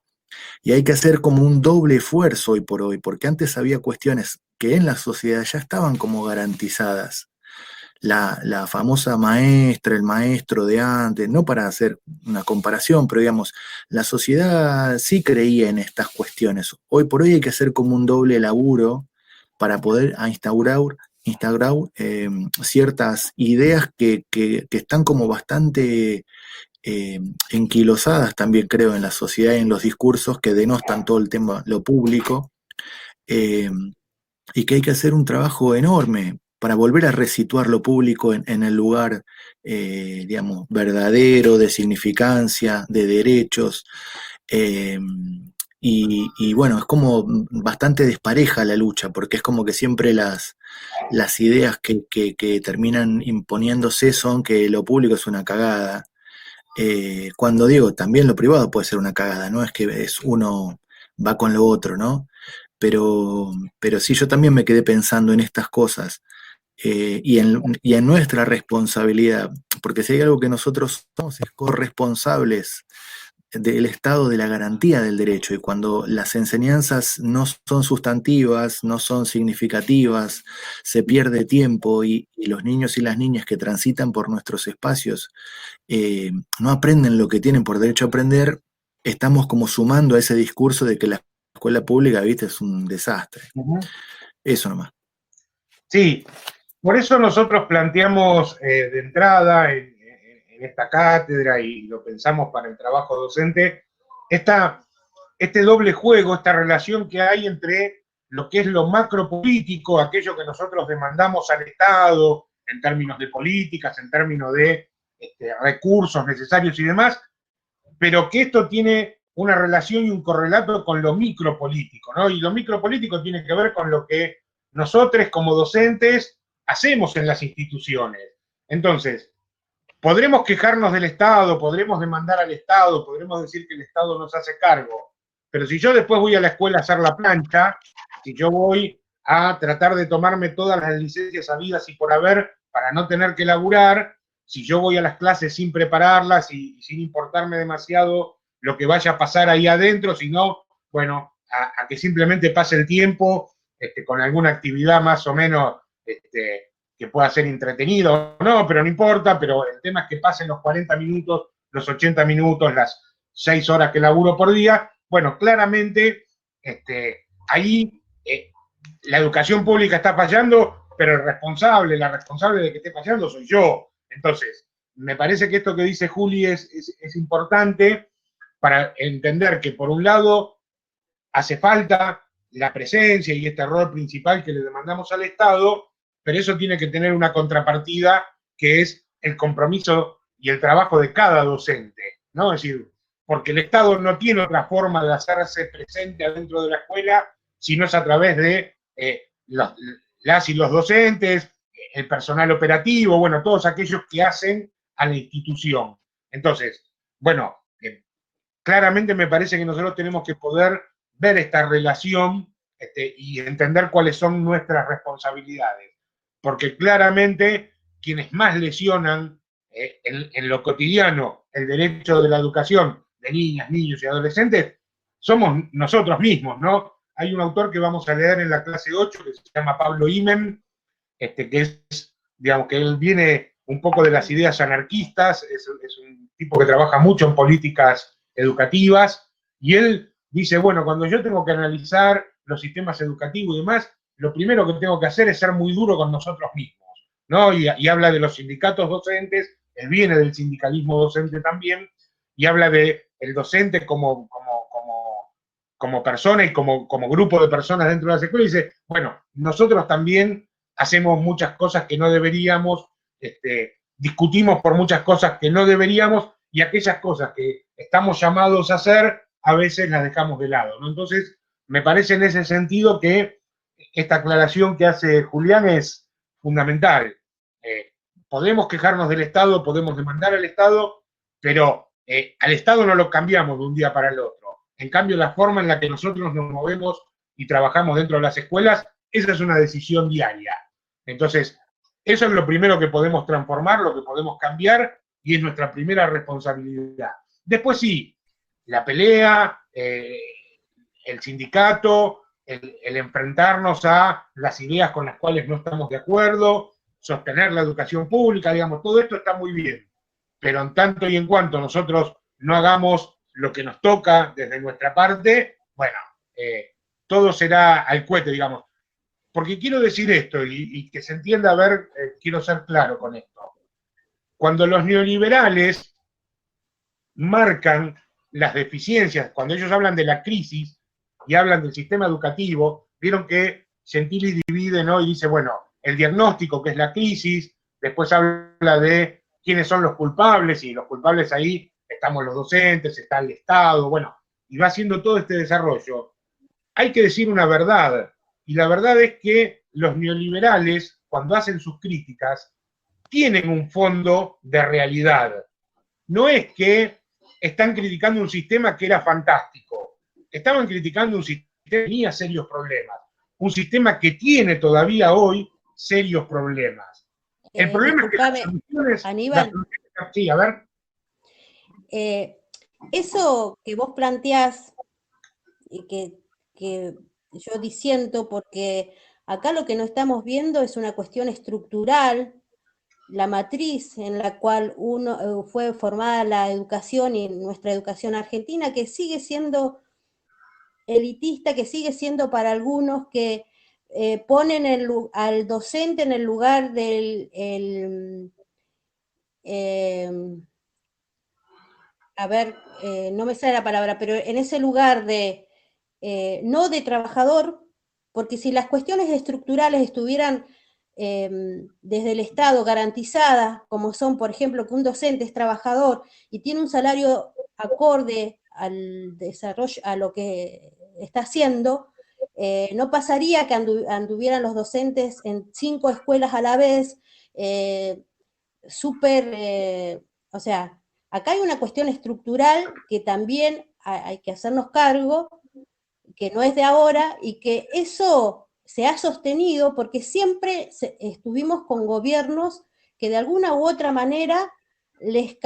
Y hay que hacer como un doble esfuerzo hoy por hoy, porque antes había cuestiones que en la sociedad ya estaban como garantizadas. La famosa maestra, el maestro de antes, no para hacer una comparación, pero digamos, la sociedad sí creía en estas cuestiones. Hoy por hoy hay que hacer como un doble laburo para poder instaurar ciertas ideas que están como bastante enquilosadas también, creo, en la sociedad y en los discursos que denostan todo el tema, lo público, y que hay que hacer un trabajo enorme para volver a resituar lo público en el lugar, digamos, verdadero, de significancia, de derechos. Y bueno, es como bastante despareja la lucha, porque es como que siempre las ideas que terminan imponiéndose son que lo público es una cagada. Cuando digo, también lo privado puede ser una cagada, no es que uno va con lo otro, ¿no? Pero sí, yo también me quedé pensando en estas cosas, y en nuestra responsabilidad, porque si hay algo que nosotros somos es corresponsables del Estado de la garantía del derecho, y cuando las enseñanzas no son sustantivas, no son significativas, se pierde tiempo y los niños y las niñas que transitan por nuestros espacios no aprenden lo que tienen por derecho a aprender, estamos como sumando a ese discurso de que la escuela pública, viste, es un desastre. Eso nomás. Sí, por eso nosotros planteamos de entrada en esta cátedra, y lo pensamos para el trabajo docente, este doble juego, esta relación que hay entre lo que es lo macropolítico, aquello que nosotros demandamos al Estado en términos de políticas, en términos de recursos necesarios y demás, pero que esto tiene una relación y un correlato con lo micropolítico, ¿no? Y lo micropolítico tiene que ver con lo que nosotros como docentes hacemos en las instituciones. Entonces, podremos quejarnos del Estado, podremos demandar al Estado, podremos decir que el Estado nos hace cargo, pero si yo después voy a la escuela a hacer la plancha, si yo voy a tratar de tomarme todas las licencias habidas y por haber para no tener que laburar, si yo voy a las clases sin prepararlas y sin importarme demasiado lo que vaya a pasar ahí adentro, sino, bueno, a que simplemente pase el tiempo con alguna actividad más o menos que pueda ser entretenido o no, pero no importa, pero el tema es que pasen los 40 minutos, los 80 minutos, las 6 horas que laburo por día. Bueno, claramente ahí la educación pública está fallando, pero la responsable de que esté fallando soy yo. Entonces, me parece que esto que dice Juli es importante para entender que, por un lado, hace falta la presencia y este rol principal que le demandamos al Estado, pero eso tiene que tener una contrapartida que es el compromiso y el trabajo de cada docente, ¿no? Es decir, porque el Estado no tiene otra forma de hacerse presente adentro de la escuela sino es a través de las y los docentes, el personal operativo, bueno, todos aquellos que hacen a la institución. Entonces, bueno, claramente me parece que nosotros tenemos que poder ver esta relación y entender cuáles son nuestras responsabilidades, porque claramente quienes más lesionan en lo cotidiano el derecho de la educación de niñas, niños y adolescentes somos nosotros mismos, ¿no? Hay un autor que vamos a leer en la clase 8 que se llama Pablo Imen, que es, digamos, que él viene un poco de las ideas anarquistas, es un tipo que trabaja mucho en políticas educativas, y él dice, bueno, cuando yo tengo que analizar los sistemas educativos y demás, lo primero que tengo que hacer es ser muy duro con nosotros mismos, ¿no? Y habla de los sindicatos docentes, él viene del sindicalismo docente también, y habla de el docente como persona y como grupo de personas dentro de las escuelas, y dice, bueno, nosotros también hacemos muchas cosas que no deberíamos, discutimos por muchas cosas que no deberíamos, y aquellas cosas que estamos llamados a hacer, a veces las dejamos de lado, ¿no? Entonces, me parece en ese sentido que esta aclaración que hace Julián es fundamental. Podemos quejarnos del Estado, podemos demandar al Estado, pero al Estado no lo cambiamos de un día para el otro. En cambio, la forma en la que nosotros nos movemos y trabajamos dentro de las escuelas, esa es una decisión diaria. Entonces, eso es lo primero que podemos transformar, lo que podemos cambiar, y es nuestra primera responsabilidad. Después sí, la pelea, el sindicato, el enfrentarnos a las ideas con las cuales no estamos de acuerdo, sostener la educación pública, digamos, todo esto está muy bien. Pero en tanto y en cuanto nosotros no hagamos lo que nos toca desde nuestra parte, bueno, todo será al cohete, digamos. Porque quiero decir esto y que se entienda, a ver, quiero ser claro con esto. Cuando los neoliberales marcan las deficiencias, cuando ellos hablan de la crisis y hablan del sistema educativo, vieron que Gentili divide, ¿no? Y dice, bueno, el diagnóstico, que es la crisis, después habla de quiénes son los culpables, y los culpables ahí estamos los docentes, está el Estado, bueno, y va haciendo todo este desarrollo. Hay que decir una verdad, y la verdad es que los neoliberales, cuando hacen sus críticas, tienen un fondo de realidad. No es que están criticando un sistema que era fantástico, estaban criticando un sistema que tenía serios problemas, un sistema que tiene todavía hoy serios problemas. El problema es que las soluciones... Aníbal, sí, a ver. Eso que vos planteás, y que yo disiento, porque acá lo que no estamos viendo es una cuestión estructural, la matriz en la cual fue formada la educación y nuestra educación argentina, que sigue siendo elitista, que sigue siendo para algunos que ponen al docente en el lugar del... no me sale la palabra, pero en ese lugar de no de trabajador, porque si las cuestiones estructurales estuvieran desde el Estado garantizadas, como son, por ejemplo, que un docente es trabajador y tiene un salario acorde al desarrollo, a lo que está haciendo, no pasaría que anduvieran los docentes en 5 escuelas a la vez, o sea, acá hay una cuestión estructural que también hay que hacernos cargo, que no es de ahora, y que eso se ha sostenido porque siempre estuvimos con gobiernos que de alguna u otra manera les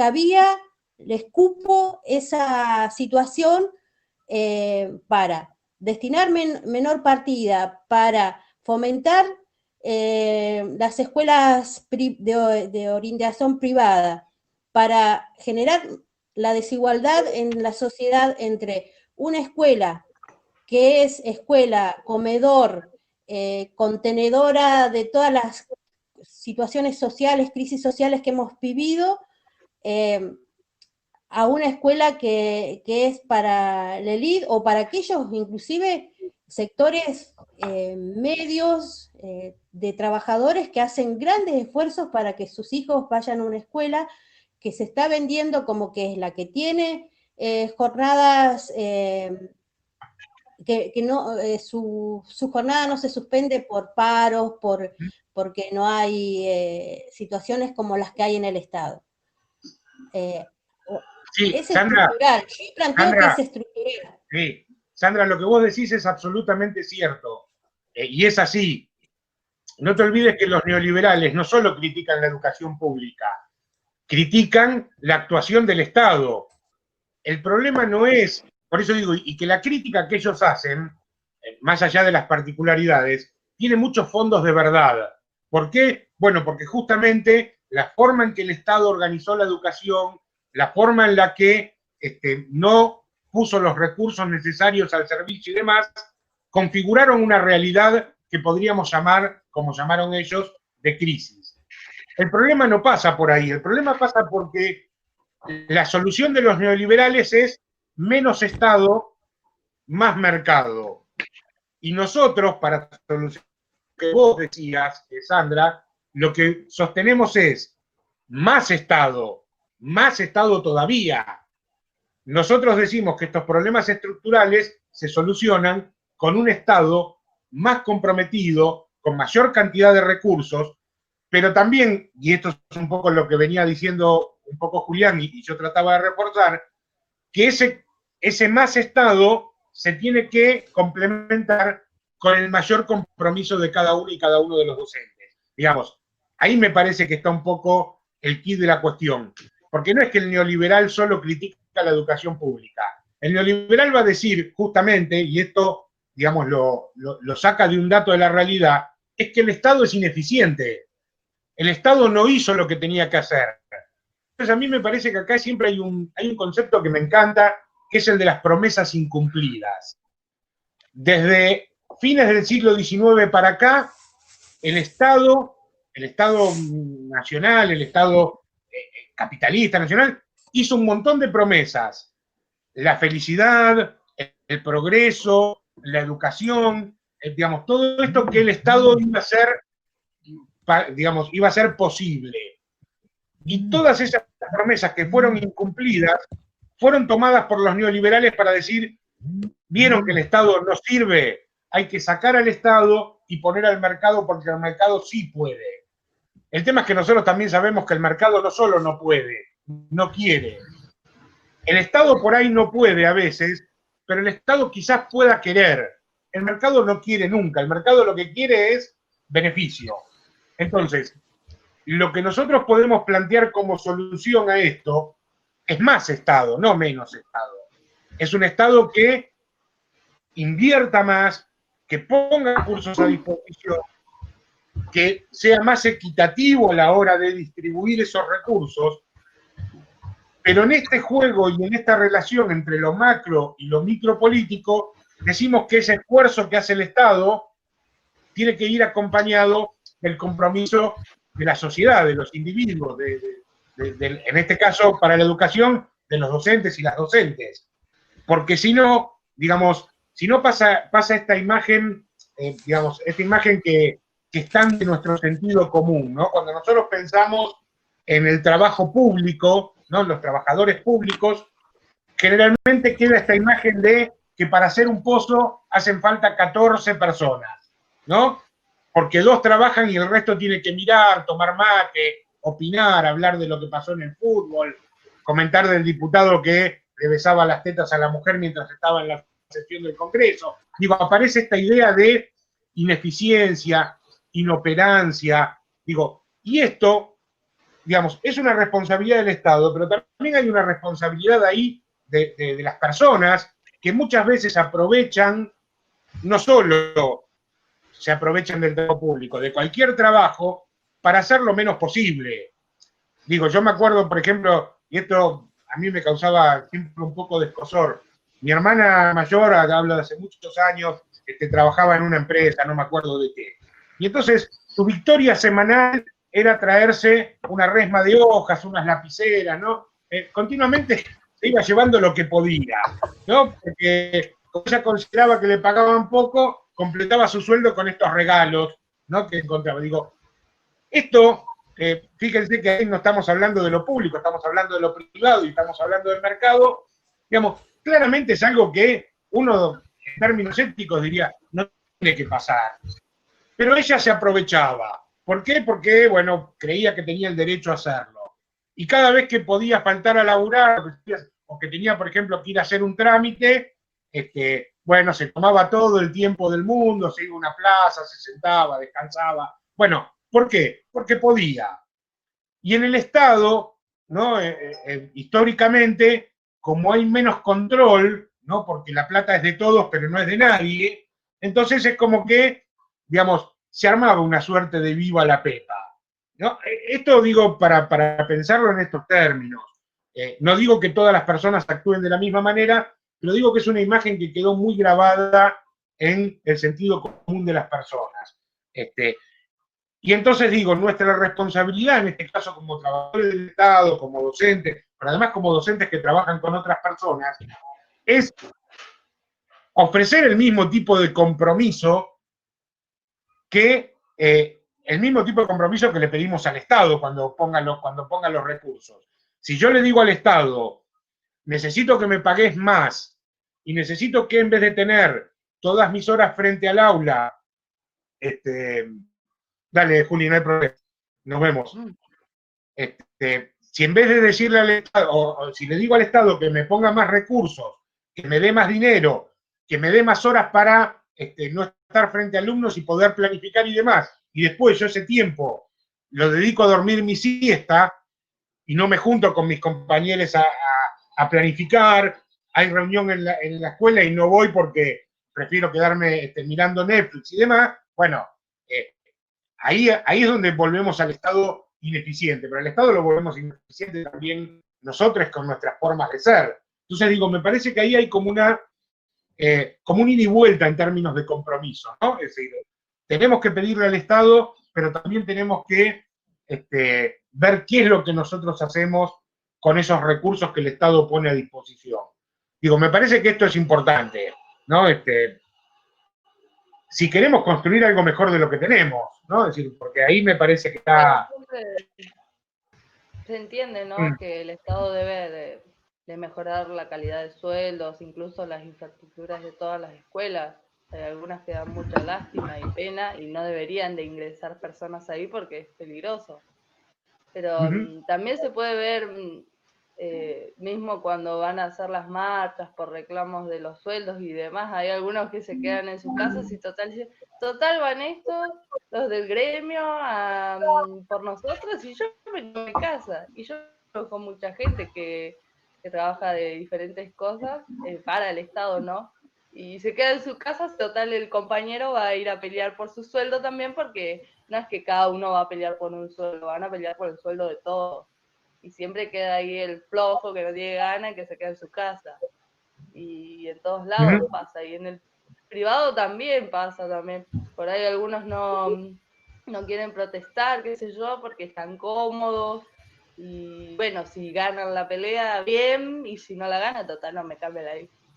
cupo esa situación para destinar menor partida, para fomentar las escuelas de orientación privada, para generar la desigualdad en la sociedad entre una escuela que es escuela, comedor, contenedora de todas las situaciones sociales, crisis sociales que hemos vivido, a una escuela que es para la élite o para aquellos, inclusive, sectores medios de trabajadores que hacen grandes esfuerzos para que sus hijos vayan a una escuela que se está vendiendo como que es la que tiene jornadas que no, su jornada no se suspende por paros, porque no hay situaciones como las que hay en el Estado. Sí, Es Sandra, estructural. Yo planteo que es estructural. sí, Sandra, lo que vos decís es absolutamente cierto, y es así. No te olvides que los neoliberales no solo critican la educación pública, critican la actuación del Estado. El problema no es, por eso digo, y que la crítica que ellos hacen, más allá de las particularidades, tiene muchos fondos de verdad. ¿Por qué? Bueno, porque justamente la forma en que el Estado organizó la educación, la forma en la que no puso los recursos necesarios al servicio y demás, configuraron una realidad que podríamos llamar, como llamaron ellos, de crisis. El problema no pasa por ahí, el problema pasa porque la solución de los neoliberales es menos Estado, más mercado. Y nosotros, para solucionar lo que vos decías, Sandra, lo que sostenemos es más Estado todavía. Nosotros decimos que estos problemas estructurales se solucionan con un Estado más comprometido, con mayor cantidad de recursos, pero también, y esto es un poco lo que venía diciendo un poco Julián y yo trataba de reforzar, que ese más Estado se tiene que complementar con el mayor compromiso de cada uno y cada uno de los docentes. Digamos, ahí me parece que está un poco el quid de la cuestión, porque no es que el neoliberal solo critica la educación pública. El neoliberal va a decir justamente, y esto, digamos, lo saca de un dato de la realidad, es que el Estado es ineficiente. El Estado no hizo lo que tenía que hacer. Entonces a mí me parece que acá siempre hay un concepto que me encanta, que es el de las promesas incumplidas. Desde fines del siglo XIX para acá, el Estado nacional, el Estado capitalista nacional, hizo un montón de promesas. La felicidad, el progreso, la educación, digamos, todo esto que el Estado iba a hacer, digamos, iba a ser posible. Y todas esas promesas que fueron incumplidas fueron tomadas por los neoliberales para decir, vieron que el Estado no sirve, hay que sacar al Estado y poner al mercado porque el mercado sí puede. El tema es que nosotros también sabemos que el mercado no solo no puede, no quiere. El Estado por ahí no puede a veces, pero el Estado quizás pueda querer. El mercado no quiere nunca, el mercado lo que quiere es beneficio. Entonces, lo que nosotros podemos plantear como solución a esto es más Estado, no menos Estado. Es un Estado que invierta más, que ponga recursos a disposición, que sea más equitativo a la hora de distribuir esos recursos, pero en este juego y en esta relación entre lo macro y lo micropolítico, decimos que ese esfuerzo que hace el Estado tiene que ir acompañado del compromiso de la sociedad, de los individuos, en este caso para la educación, de los docentes y las docentes. Porque si no, digamos, si no pasa esta imagen, digamos, esta imagen que está de nuestro sentido común, ¿no? Cuando nosotros pensamos en el trabajo público, ¿no? Los trabajadores públicos, generalmente queda esta imagen de que para hacer un pozo hacen falta 14 personas, ¿no? Porque 2 trabajan y el resto tiene que mirar, tomar mate, opinar, hablar de lo que pasó en el fútbol, comentar del diputado que le besaba las tetas a la mujer mientras estaba en la sesión del Congreso. Digo, aparece esta idea de ineficiencia, inoperancia, digo, y esto, digamos, es una responsabilidad del Estado, pero también hay una responsabilidad ahí de las personas que muchas veces aprovechan, no solo se aprovechan del trabajo público, de cualquier trabajo, para hacer lo menos posible. Digo, yo me acuerdo, por ejemplo, y esto a mí me causaba siempre un poco de escozor, mi hermana mayor, hablo de hace muchos años, trabajaba en una empresa, no me acuerdo de qué, y entonces su victoria semanal era traerse una resma de hojas, unas lapiceras, ¿no? Continuamente se iba llevando lo que podía, ¿no? Porque como ella consideraba que le pagaban poco, completaba su sueldo con estos regalos, ¿no? Que encontraba. Digo, esto, fíjense que ahí no estamos hablando de lo público, estamos hablando de lo privado y estamos hablando del mercado, digamos, claramente es algo que uno en términos éticos diría, no tiene que pasar. Pero ella se aprovechaba. ¿Por qué? Porque, bueno, creía que tenía el derecho a hacerlo. Y cada vez que podía faltar a laburar, o que tenía, por ejemplo, que ir a hacer un trámite, bueno, se tomaba todo el tiempo del mundo, se iba a una plaza, se sentaba, descansaba. Bueno, ¿por qué? Porque podía. Y en el Estado, ¿no? Históricamente, como hay menos control, ¿no? Porque la plata es de todos, pero no es de nadie, entonces es como que, digamos, se armaba una suerte de viva la pepa, ¿no? Esto digo para pensarlo en estos términos. No digo que todas las personas actúen de la misma manera, pero digo que es una imagen que quedó muy grabada en el sentido común de las personas. Y entonces digo, nuestra responsabilidad, en este caso como trabajadores del Estado, como docentes, pero además como docentes que trabajan con otras personas, es ofrecer el mismo tipo de compromiso que el mismo tipo de compromiso que le pedimos al Estado cuando ponga los recursos. Si yo le digo al Estado, necesito que me pagues más y necesito que en vez de tener todas mis horas frente al aula, dale, Juli, no hay problema, nos vemos. Si en vez de decirle al Estado, o si le digo al Estado que me ponga más recursos, que me dé más dinero, que me dé más horas para no estar frente a alumnos y poder planificar y demás, y después yo ese tiempo lo dedico a dormir mi siesta y no me junto con mis compañeros a planificar, hay reunión en la escuela y no voy porque prefiero quedarme mirando Netflix y demás, bueno, ahí es donde volvemos al Estado ineficiente, pero al Estado lo volvemos ineficiente también nosotros con nuestras formas de ser. Entonces digo, me parece que ahí hay como un ida y vuelta en términos de compromiso, ¿no? Es decir, tenemos que pedirle al Estado, pero también tenemos que ver qué es lo que nosotros hacemos con esos recursos que el Estado pone a disposición. Digo, me parece que esto es importante, ¿no? Si queremos construir algo mejor de lo que tenemos, ¿no? Es decir, porque ahí me parece que está... Se entiende, ¿no? Que el Estado debe de mejorar la calidad de sueldos, incluso las infraestructuras de todas las escuelas. Hay algunas que dan mucha lástima y pena y no deberían de ingresar personas ahí porque es peligroso. Pero también se puede ver, mismo cuando van a hacer las marchas por reclamos de los sueldos y demás, hay algunos que se quedan en sus casas y total van estos, los del gremio, por nosotros, y yo me quedo en mi casa. Y yo conozco mucha gente que trabaja de diferentes cosas para el Estado, ¿no? Y se queda en su casa, total el compañero va a ir a pelear por su sueldo también, porque no es que cada uno va a pelear por un sueldo, van a pelear por el sueldo de todos. Y siempre queda ahí el flojo que no tiene ganas y que se queda en su casa. Y en todos lados pasa, y en el privado también pasa también. Por ahí algunos no quieren protestar, qué sé yo, porque están cómodos. Y bueno, si ganan la pelea, bien, y si no la ganan, total, no me cambia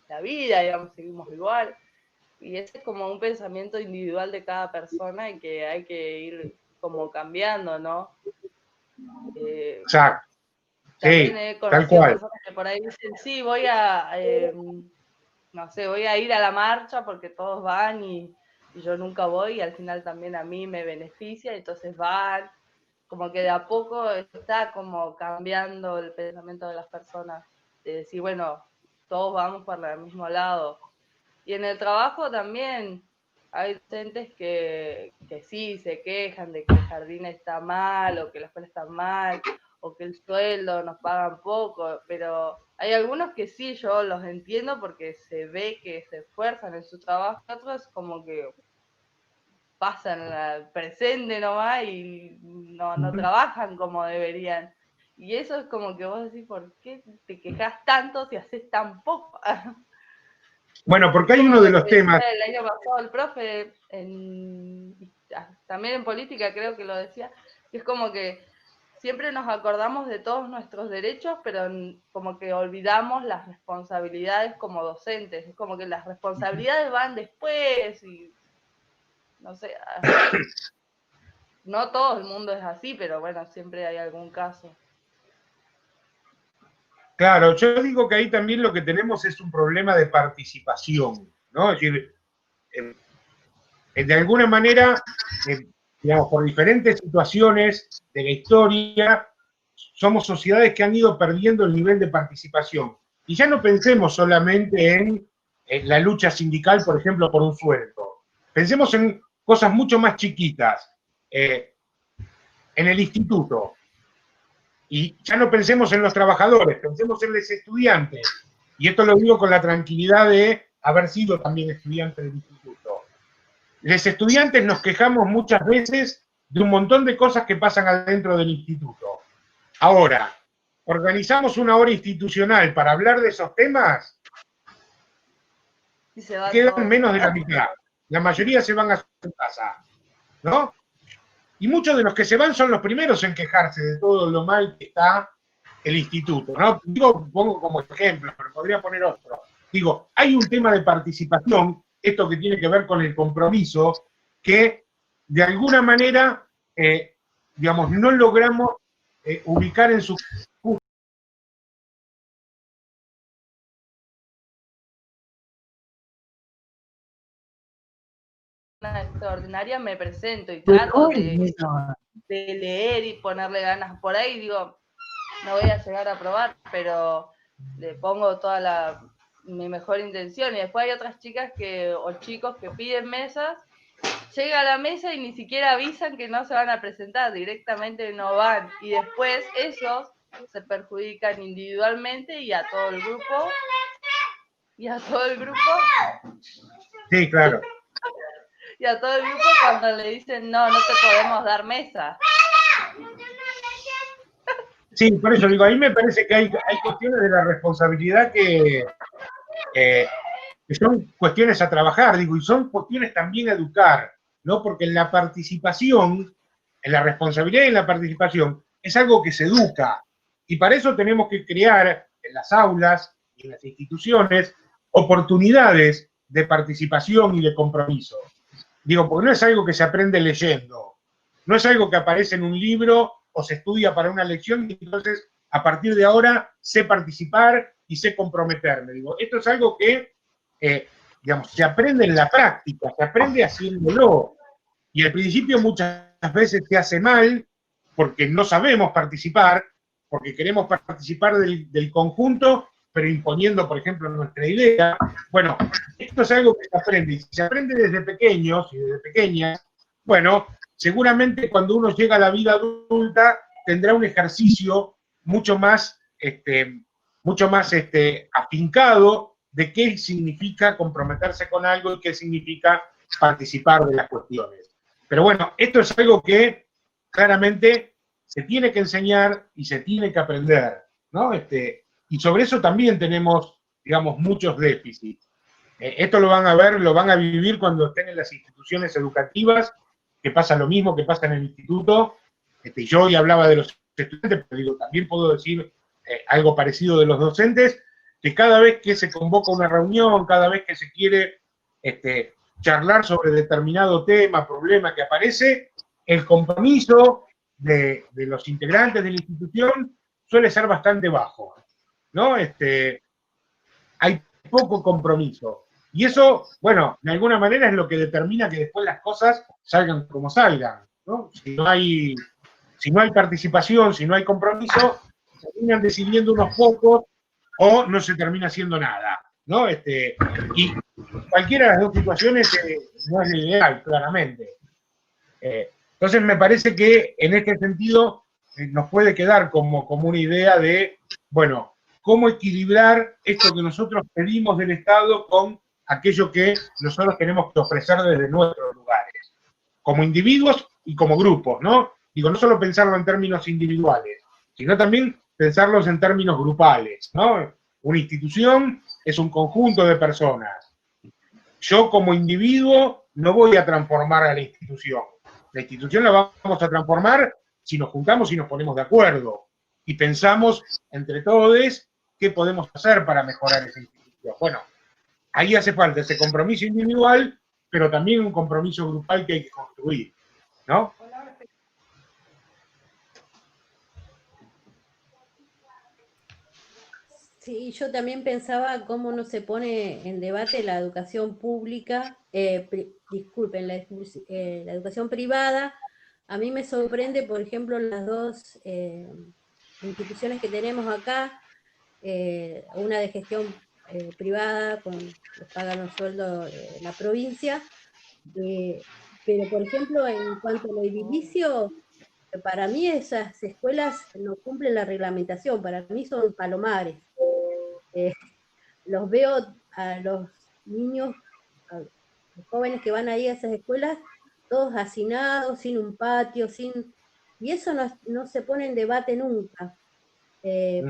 la vida, digamos, seguimos igual. Y ese es como un pensamiento individual de cada persona y que hay que ir como cambiando, ¿no? Exacto. También Sí, he tal conocido cual. personas que por ahí dicen, sí, voy a, no sé, voy a ir a la marcha porque todos van y yo nunca voy, y al final también a mí me beneficia, entonces van, como que de a poco está como cambiando el pensamiento de las personas, de decir, bueno, todos vamos para el mismo lado. Y en el trabajo también hay docentes que sí se quejan de que el jardín está mal, o que la escuela está mal, o que el sueldo nos pagan poco, pero hay algunos que sí, yo los entiendo porque se ve que se esfuerzan en su trabajo, otros como que pasan al presente nomás y no trabajan como deberían. Y eso es como que vos decís, ¿por qué te quejas tanto si haces tan poco? Bueno, porque hay Como uno de lo los que temas... decía el año pasado el profe, también en política creo que lo decía, que es como que siempre nos acordamos de todos nuestros derechos, pero como que olvidamos las responsabilidades como docentes. Es como que las responsabilidades van después y no sé, no todo el mundo es así, pero bueno, siempre hay algún caso. Claro, yo digo que ahí también lo que tenemos es un problema de participación, ¿no? Es decir, de alguna manera, digamos, por diferentes situaciones de la historia, somos sociedades que han ido perdiendo el nivel de participación. Y ya no pensemos solamente en la lucha sindical, por ejemplo, por un sueldo. Pensemos en cosas mucho más chiquitas. En el instituto. Y ya no pensemos en los trabajadores, pensemos en los estudiantes. Y esto lo digo con la tranquilidad de haber sido también estudiante del instituto. Los estudiantes nos quejamos muchas veces de un montón de cosas que pasan adentro del instituto. Ahora, organizamos una hora institucional para hablar de esos temas, Y se va quedan todo. menos de la mitad. La mayoría se van a su casa, ¿no? Y muchos de los que se van son los primeros en quejarse de todo lo mal que está el instituto, ¿no? Digo, pongo como ejemplo, pero podría poner otro. Digo, hay un tema de participación, esto que tiene que ver con el compromiso, que de alguna manera, digamos, no logramos ubicar en su extraordinaria me presento y trato Recording is on. de leer y ponerle ganas. Por ahí digo, no voy a llegar a aprobar, pero le pongo toda mi mejor intención. Y después hay otras chicas o chicos que piden mesas, llega a la mesa y ni siquiera avisan que no se van a presentar, directamente no van. Y después esos se perjudican individualmente y a todo el grupo. Sí, claro. Y a todo el grupo cuando le dicen, no te podemos dar mesa. Sí, por eso digo, ahí me parece que hay cuestiones de la responsabilidad que son cuestiones a trabajar, digo, y son cuestiones también a educar, ¿no? Porque en la participación, en la responsabilidad y en la participación, es algo que se educa. Y para eso tenemos que crear en las aulas y en las instituciones oportunidades de participación y de compromiso. Digo, porque no es algo que se aprende leyendo, no es algo que aparece en un libro o se estudia para una lección y entonces a partir de ahora sé participar y sé comprometerme. Digo, esto es algo que, digamos, se aprende en la práctica, se aprende haciéndolo. Y al principio muchas veces se hace mal porque no sabemos participar, porque queremos participar del conjunto, pero imponiendo, por ejemplo, nuestra idea. Bueno, esto es algo que se aprende. Y si se aprende desde pequeños y desde pequeñas, bueno, seguramente cuando uno llega a la vida adulta tendrá un ejercicio mucho más afincado de qué significa comprometerse con algo y qué significa participar de las cuestiones. Pero bueno, esto es algo que claramente se tiene que enseñar y se tiene que aprender, ¿no? Y sobre eso también tenemos, digamos, muchos déficits. Esto lo van a ver, lo van a vivir cuando estén en las instituciones educativas, que pasa lo mismo que pasa en el instituto. Yo hoy hablaba de los estudiantes, pero digo, también puedo decir algo parecido de los docentes, que cada vez que se convoca una reunión, cada vez que se quiere charlar sobre determinado tema, problema que aparece, el compromiso de los integrantes de la institución suele ser bastante bajo, ¿no? Hay poco compromiso. Y eso, bueno, de alguna manera es lo que determina que después las cosas salgan como salgan, ¿no? Si no hay participación, si no hay compromiso, se terminan decidiendo unos pocos o no se termina haciendo nada, ¿no? Y cualquiera de las dos situaciones no es lo ideal, claramente. Entonces me parece que en este sentido nos puede quedar como una idea de, bueno, cómo equilibrar esto que nosotros pedimos del Estado con aquello que nosotros tenemos que ofrecer desde nuestros lugares, como individuos y como grupos, ¿no? Digo, no solo pensarlo en términos individuales, sino también pensarlos en términos grupales, ¿no? Una institución es un conjunto de personas. Yo como individuo no voy a transformar a la institución. La institución la vamos a transformar si nos juntamos y nos ponemos de acuerdo y pensamos entre todos qué podemos hacer para mejorar esa institución. Bueno, ahí hace falta ese compromiso individual, pero también un compromiso grupal que hay que construir, ¿no? Sí, yo también pensaba cómo no se pone en debate la educación pública, disculpen, la educación privada. A mí me sorprende, por ejemplo, las dos instituciones que tenemos acá, una de gestión privada, les pagan los sueldos la provincia, pero por ejemplo, en cuanto a lo edilicio, para mí esas escuelas no cumplen la reglamentación, para mí son palomares. Eh, los veo a los niños, a los jóvenes que van ahí a esas escuelas, todos hacinados, sin un patio, y eso no se pone en debate nunca.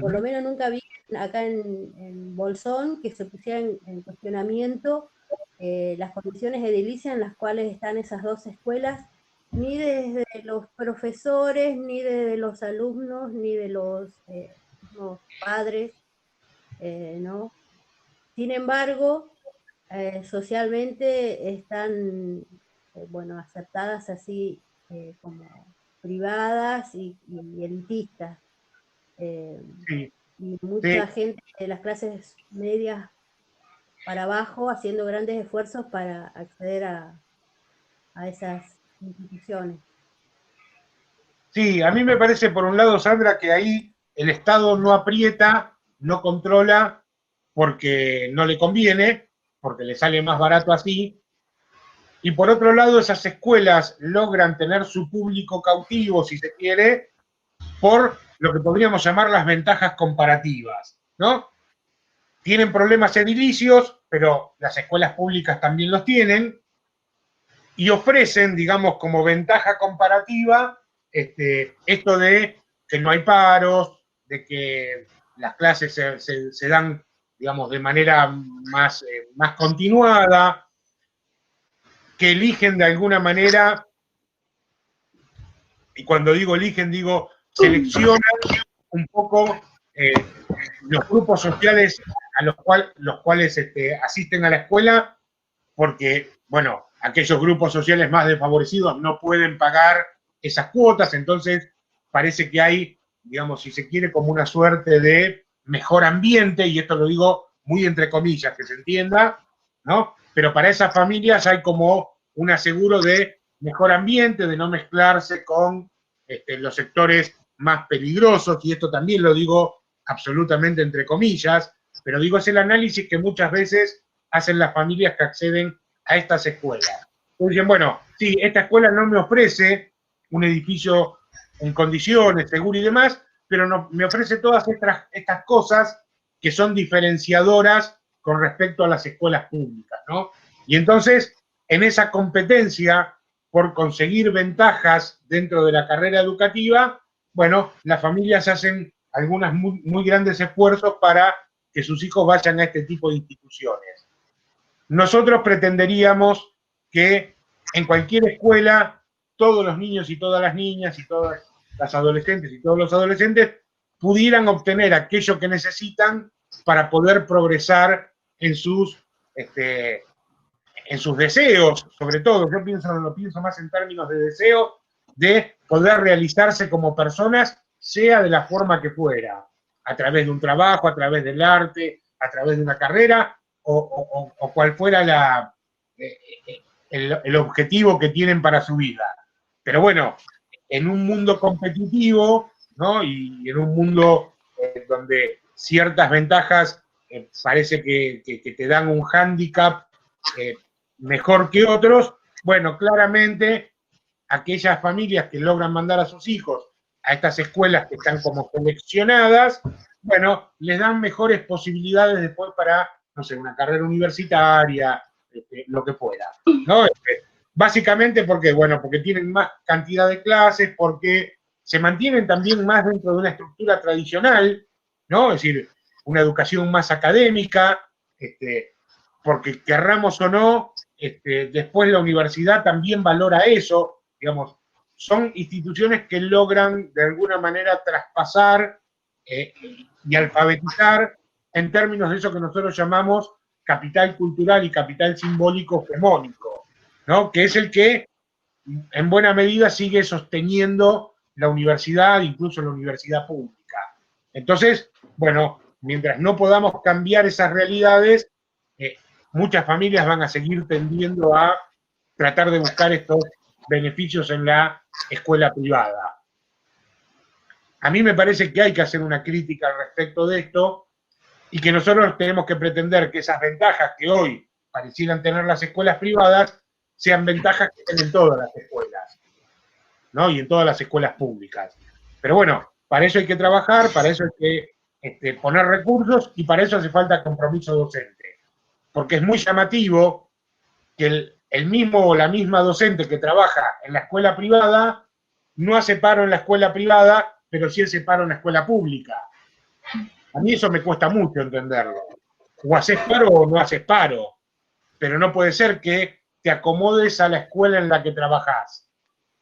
Por lo menos nunca vi acá en Bolsón que se pusieran en cuestionamiento las condiciones edilicias en las cuales están esas dos escuelas, ni desde los profesores, ni desde los alumnos, ni de los padres, ¿no? Sin embargo, socialmente están, bueno, aceptadas así como privadas y elitistas. Sí, Y mucha sí. gente de las clases medias para abajo haciendo grandes esfuerzos para acceder a esas instituciones. Sí, a mí me parece, por un lado, Sandra, que ahí el Estado no aprieta, no controla, porque no le conviene, porque le sale más barato así. Y por otro lado, esas escuelas logran tener su público cautivo, si se quiere, por lo que podríamos llamar las ventajas comparativas, ¿no? Tienen problemas edilicios, pero las escuelas públicas también los tienen, y ofrecen, digamos, como ventaja comparativa, esto de que no hay paros, de que las clases se dan, digamos, de manera más continuada, que eligen de alguna manera, y cuando digo eligen, digo seleccionan un poco los grupos sociales a los cuales asisten a la escuela, porque, bueno, aquellos grupos sociales más desfavorecidos no pueden pagar esas cuotas, entonces parece que hay, digamos, si se quiere, como una suerte de mejor ambiente, y esto lo digo muy entre comillas, que se entienda, ¿no? Pero para esas familias hay como un aseguro de mejor ambiente, de no mezclarse con los sectores más peligrosos, y esto también lo digo absolutamente entre comillas, pero digo, es el análisis que muchas veces hacen las familias que acceden a estas escuelas. Dicen, bueno, sí, esta escuela no me ofrece un edificio en condiciones, seguro y demás, pero no, me ofrece todas estas cosas que son diferenciadoras con respecto a las escuelas públicas, ¿no? Y entonces, en esa competencia por conseguir ventajas dentro de la carrera educativa, bueno, las familias hacen algunos muy grandes esfuerzos para que sus hijos vayan a este tipo de instituciones. Nosotros pretenderíamos que en cualquier escuela todos los niños y todas las niñas y todas las adolescentes y todos los adolescentes pudieran obtener aquello que necesitan para poder progresar en sus deseos, sobre todo. Yo lo pienso más en términos de deseo de poder realizarse como personas, sea de la forma que fuera, a través de un trabajo, a través del arte, a través de una carrera, o cual fuera el objetivo que tienen para su vida. Pero bueno, en un mundo competitivo, ¿no? Y en un mundo donde ciertas ventajas parece que te dan un hándicap mejor que otros, bueno, claramente aquellas familias que logran mandar a sus hijos a estas escuelas que están como seleccionadas, bueno, les dan mejores posibilidades después para, no sé, una carrera universitaria, lo que fuera, ¿no? Básicamente porque, bueno, porque tienen más cantidad de clases, porque se mantienen también más dentro de una estructura tradicional, ¿no? Es decir, una educación más académica, porque querramos o no, después la universidad también valora eso, digamos, son instituciones que logran de alguna manera traspasar y alfabetizar en términos de eso que nosotros llamamos capital cultural y capital simbólico hegemónico, ¿no? Que es el que en buena medida sigue sosteniendo la universidad, incluso la universidad pública. Entonces, bueno, mientras no podamos cambiar esas realidades, muchas familias van a seguir tendiendo a tratar de buscar estos beneficios en la escuela privada. A mí me parece que hay que hacer una crítica al respecto de esto y que nosotros tenemos que pretender que esas ventajas que hoy parecieran tener las escuelas privadas sean ventajas que tienen todas las escuelas, ¿no? Y en todas las escuelas públicas. Pero bueno, para eso hay que trabajar, para eso hay que poner recursos y para eso hace falta compromiso docente. Porque es muy llamativo que el mismo o la misma docente que trabaja en la escuela privada no hace paro en la escuela privada, pero sí hace paro en la escuela pública. A mí eso me cuesta mucho entenderlo. O haces paro o no haces paro, pero no puede ser que te acomodes a la escuela en la que trabajás.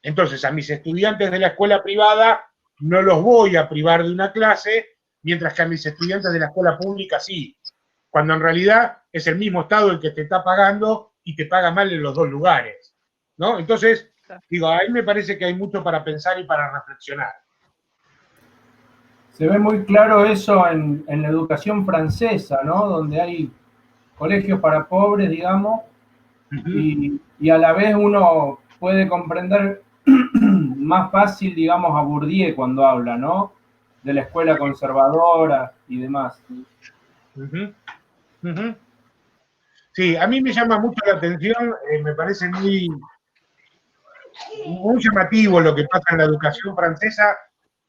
Entonces, a mis estudiantes de la escuela privada no los voy a privar de una clase, mientras que a mis estudiantes de la escuela pública sí, cuando en realidad es el mismo Estado el que te está pagando y te paga mal en los dos lugares, ¿no? Entonces, digo, ahí me parece que hay mucho para pensar y para reflexionar. Se ve muy claro eso en la educación francesa, ¿no? Donde hay colegios para pobres, digamos, y a la vez uno puede comprender más fácil, digamos, a Bourdieu cuando habla, ¿no? De la escuela conservadora y demás. Sí, a mí me llama mucho la atención, me parece muy llamativo lo que pasa en la educación francesa,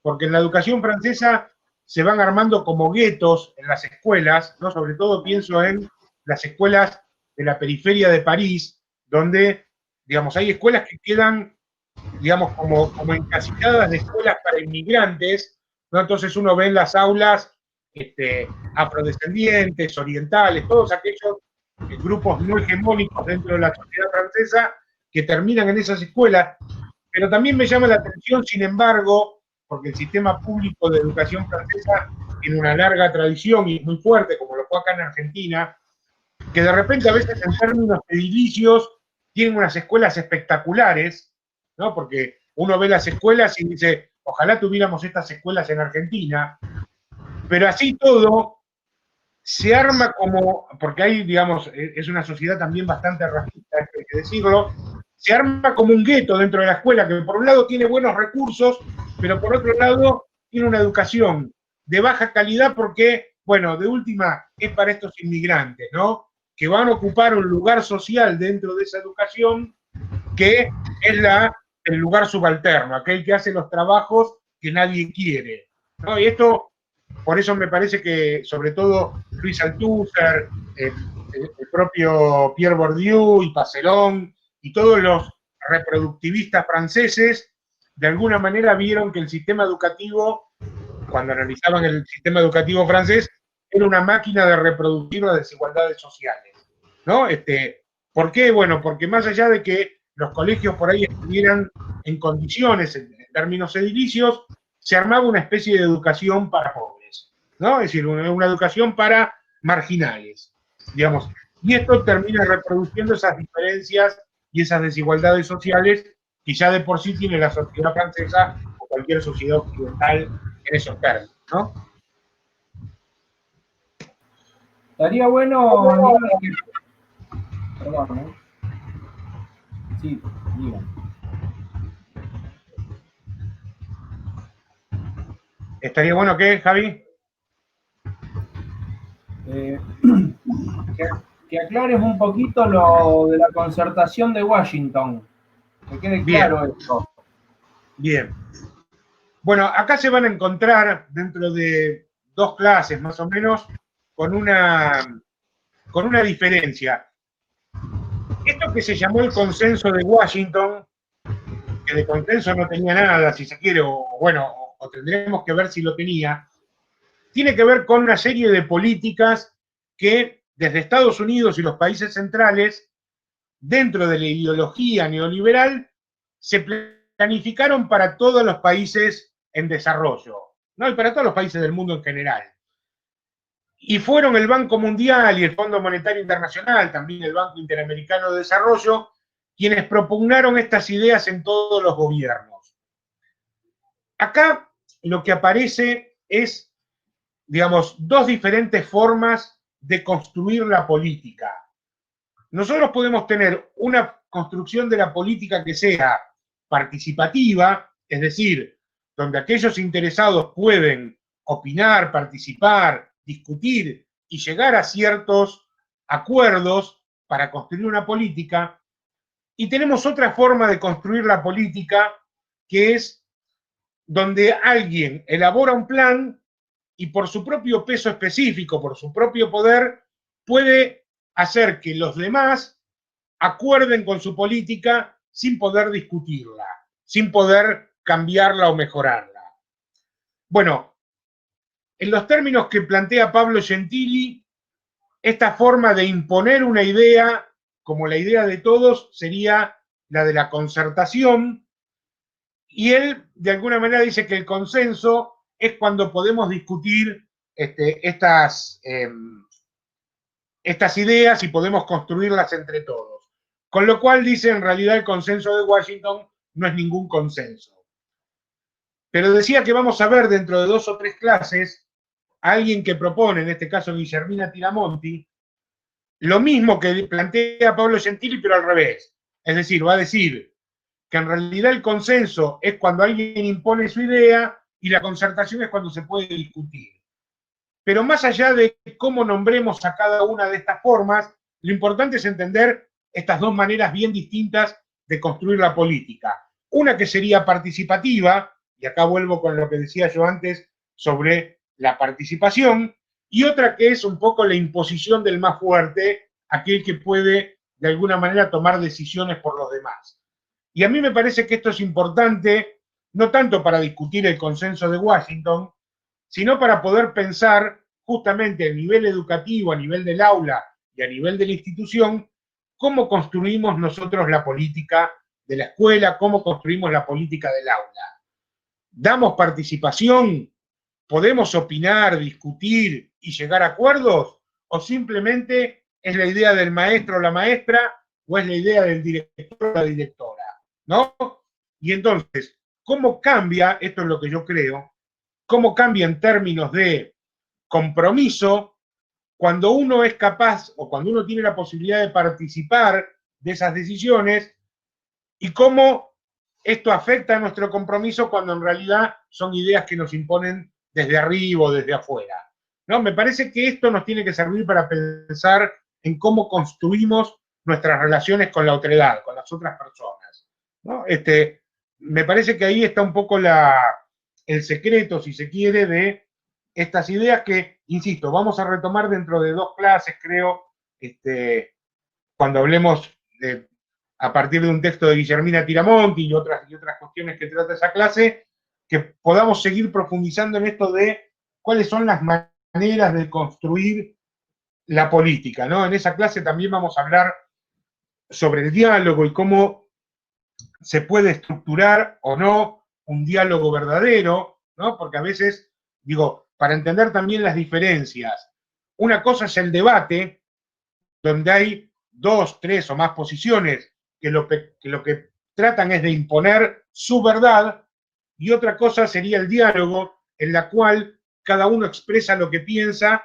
porque en la educación francesa se van armando como guetos en las escuelas, ¿no? Sobre todo pienso en las escuelas de la periferia de París, donde, digamos, hay escuelas que quedan, digamos, como encasilladas de escuelas para inmigrantes, ¿no? Entonces uno ve en las aulas afrodescendientes, orientales, todos aquellos grupos no hegemónicos dentro de la sociedad francesa que terminan en esas escuelas, pero también me llama la atención, sin embargo, porque el sistema público de educación francesa tiene una larga tradición y es muy fuerte, como lo fue acá en Argentina, que de repente a veces en términos edilicios tienen unas escuelas espectaculares, ¿no? Porque uno ve las escuelas y dice, ojalá tuviéramos estas escuelas en Argentina, pero así todo se arma como, porque hay, digamos, es una sociedad también bastante racista, hay que decirlo, se arma como un gueto dentro de la escuela, que por un lado tiene buenos recursos, pero por otro lado tiene una educación de baja calidad porque, bueno, de última es para estos inmigrantes, ¿no? Que van a ocupar un lugar social dentro de esa educación que es el lugar subalterno, aquel que hace los trabajos que nadie quiere, ¿no? Y esto, por eso me parece que, sobre todo, Luis Althusser, el propio Pierre Bourdieu y Passerón, y todos los reproductivistas franceses, de alguna manera vieron que el sistema educativo, cuando analizaban el sistema educativo francés, era una máquina de reproducir las desigualdades sociales, ¿no? ¿Por qué? Bueno, porque más allá de que los colegios por ahí estuvieran en condiciones, en términos edilicios, se armaba una especie de educación para pobres, ¿no? Es decir, una educación para marginales, digamos. Y esto termina reproduciendo esas diferencias y esas desigualdades sociales que ya de por sí tiene la sociedad francesa o cualquier sociedad occidental en esos términos, ¿no? Estaría bueno, Aníbal, que... Perdón, ¿eh? Sí, diga. ¿Estaría bueno qué, Javi? Que aclares un poquito lo de la concertación de Washington. Que quede claro esto. Bien. Bueno, acá se van a encontrar dentro de 2 clases más o menos con una diferencia. Esto que se llamó el consenso de Washington, que de consenso no tenía nada, si se quiere, o tendremos que ver si lo tenía, tiene que ver con una serie de políticas que desde Estados Unidos y los países centrales, dentro de la ideología neoliberal, se planificaron para todos los países en desarrollo, ¿no? Y para todos los países del mundo en general. Y fueron el Banco Mundial y el Fondo Monetario Internacional, también el Banco Interamericano de Desarrollo, quienes propugnaron estas ideas en todos los gobiernos. Acá lo que aparece es digamos, dos diferentes formas de construir la política. Nosotros podemos tener una construcción de la política que sea participativa, es decir, donde aquellos interesados pueden opinar, participar, discutir y llegar a ciertos acuerdos para construir una política. Y tenemos otra forma de construir la política, que es donde alguien elabora un plan y por su propio peso específico, por su propio poder, puede hacer que los demás acuerden con su política sin poder discutirla, sin poder cambiarla o mejorarla. Bueno, en los términos que plantea Pablo Gentili, esta forma de imponer una idea, como la idea de todos, sería la de la concertación, y él de alguna manera dice que el consenso es cuando podemos discutir estas ideas y podemos construirlas entre todos. Con lo cual dice, en realidad el consenso de Washington no es ningún consenso. Pero decía que vamos a ver dentro de 2 o 3 clases a alguien que propone, en este caso Guillermina Tiramonti, lo mismo que plantea Pablo Gentili, pero al revés. Es decir, va a decir que en realidad el consenso es cuando alguien impone su idea y la concertación es cuando se puede discutir. Pero más allá de cómo nombremos a cada una de estas formas, lo importante es entender estas dos maneras bien distintas de construir la política. Una que sería participativa, y acá vuelvo con lo que decía yo antes sobre la participación, y otra que es un poco la imposición del más fuerte, aquel que puede de alguna manera tomar decisiones por los demás. Y a mí me parece que esto es importante, no tanto para discutir el consenso de Washington, sino para poder pensar justamente a nivel educativo, a nivel del aula y a nivel de la institución, cómo construimos nosotros la política de la escuela, cómo construimos la política del aula. ¿Damos participación? ¿Podemos opinar, discutir y llegar a acuerdos? ¿O simplemente es la idea del maestro o la maestra o es la idea del director o la directora? ¿No? Y entonces, ¿cómo cambia? Esto es lo que yo creo. ¿Cómo cambia en términos de compromiso cuando uno es capaz o cuando uno tiene la posibilidad de participar de esas decisiones y cómo esto afecta a nuestro compromiso cuando en realidad son ideas que nos imponen desde arriba o desde afuera? ¿No? Me parece que esto nos tiene que servir para pensar en cómo construimos nuestras relaciones con la otredad, con las otras personas, ¿no? Me parece que ahí está un poco el secreto, si se quiere, de estas ideas que, insisto, vamos a retomar dentro de 2 clases, creo, cuando hablemos a partir de un texto de Guillermina Tiramonti y otras cuestiones que trata esa clase, que podamos seguir profundizando en esto de cuáles son las maneras de construir la política, ¿no? En esa clase también vamos a hablar sobre el diálogo y cómo se puede estructurar o no un diálogo verdadero, ¿no? Porque a veces, digo, para entender también las diferencias, una cosa es el debate, donde hay 2, 3 o más posiciones que lo que tratan es de imponer su verdad, y otra cosa sería el diálogo, en la cual cada uno expresa lo que piensa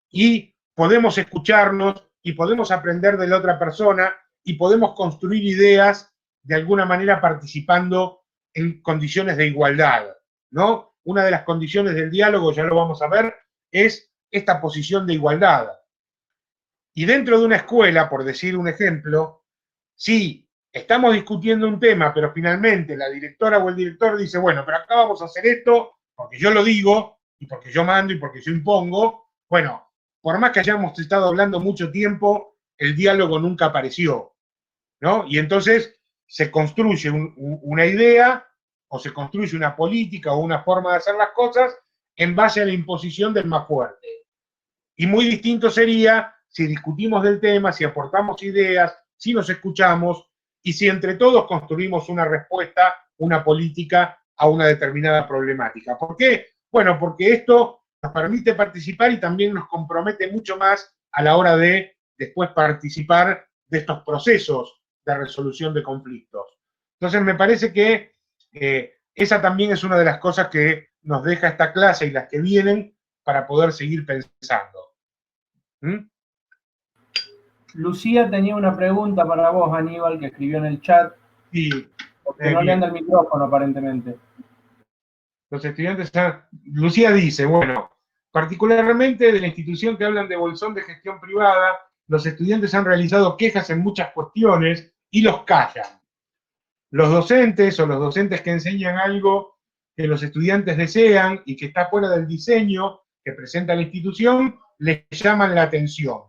y podemos escucharnos y podemos aprender de la otra persona y podemos construir ideas de alguna manera participando en condiciones de igualdad, ¿no? Una de las condiciones del diálogo, ya lo vamos a ver, es esta posición de igualdad. Y dentro de una escuela, por decir un ejemplo, si estamos discutiendo un tema, pero finalmente la directora o el director dice, bueno, pero acá vamos a hacer esto porque yo lo digo y porque yo mando y porque yo impongo, bueno, por más que hayamos estado hablando mucho tiempo, el diálogo nunca apareció, ¿no? Y entonces se construye una idea o se construye una política o una forma de hacer las cosas en base a la imposición del más fuerte. Y muy distinto sería si discutimos del tema, si aportamos ideas, si nos escuchamos y si entre todos construimos una respuesta, una política a una determinada problemática. ¿Por qué? Bueno, porque esto nos permite participar y también nos compromete mucho más a la hora de después participar de estos procesos de resolución de conflictos. Entonces me parece que esa también es una de las cosas que nos deja esta clase y las que vienen, para poder seguir pensando. ¿Mm? Lucía tenía una pregunta para vos, Aníbal, que escribió en el chat. Y, porque no le anda el micrófono, aparentemente. Los estudiantes, Lucía dice, bueno, particularmente de la institución que hablan de Bolsón de gestión privada, los estudiantes han realizado quejas en muchas cuestiones y los callan. Los docentes o los docentes que enseñan algo que los estudiantes desean y que está fuera del diseño que presenta la institución, les llaman la atención.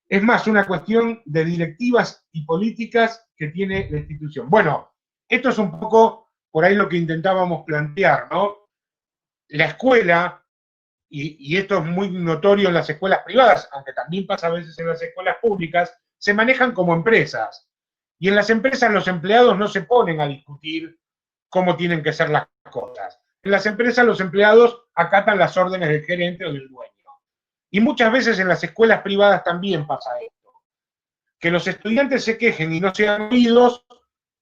Es más una cuestión de directivas y políticas que tiene la institución. Bueno, esto es un poco por ahí lo que intentábamos plantear, ¿no? La escuela, y esto es muy notorio en las escuelas privadas, aunque también pasa a veces en las escuelas públicas, se manejan como empresas. Y en las empresas los empleados no se ponen a discutir cómo tienen que ser las cosas. En las empresas los empleados acatan las órdenes del gerente o del dueño. Y muchas veces en las escuelas privadas también pasa esto. Que los estudiantes se quejen y no sean oídos,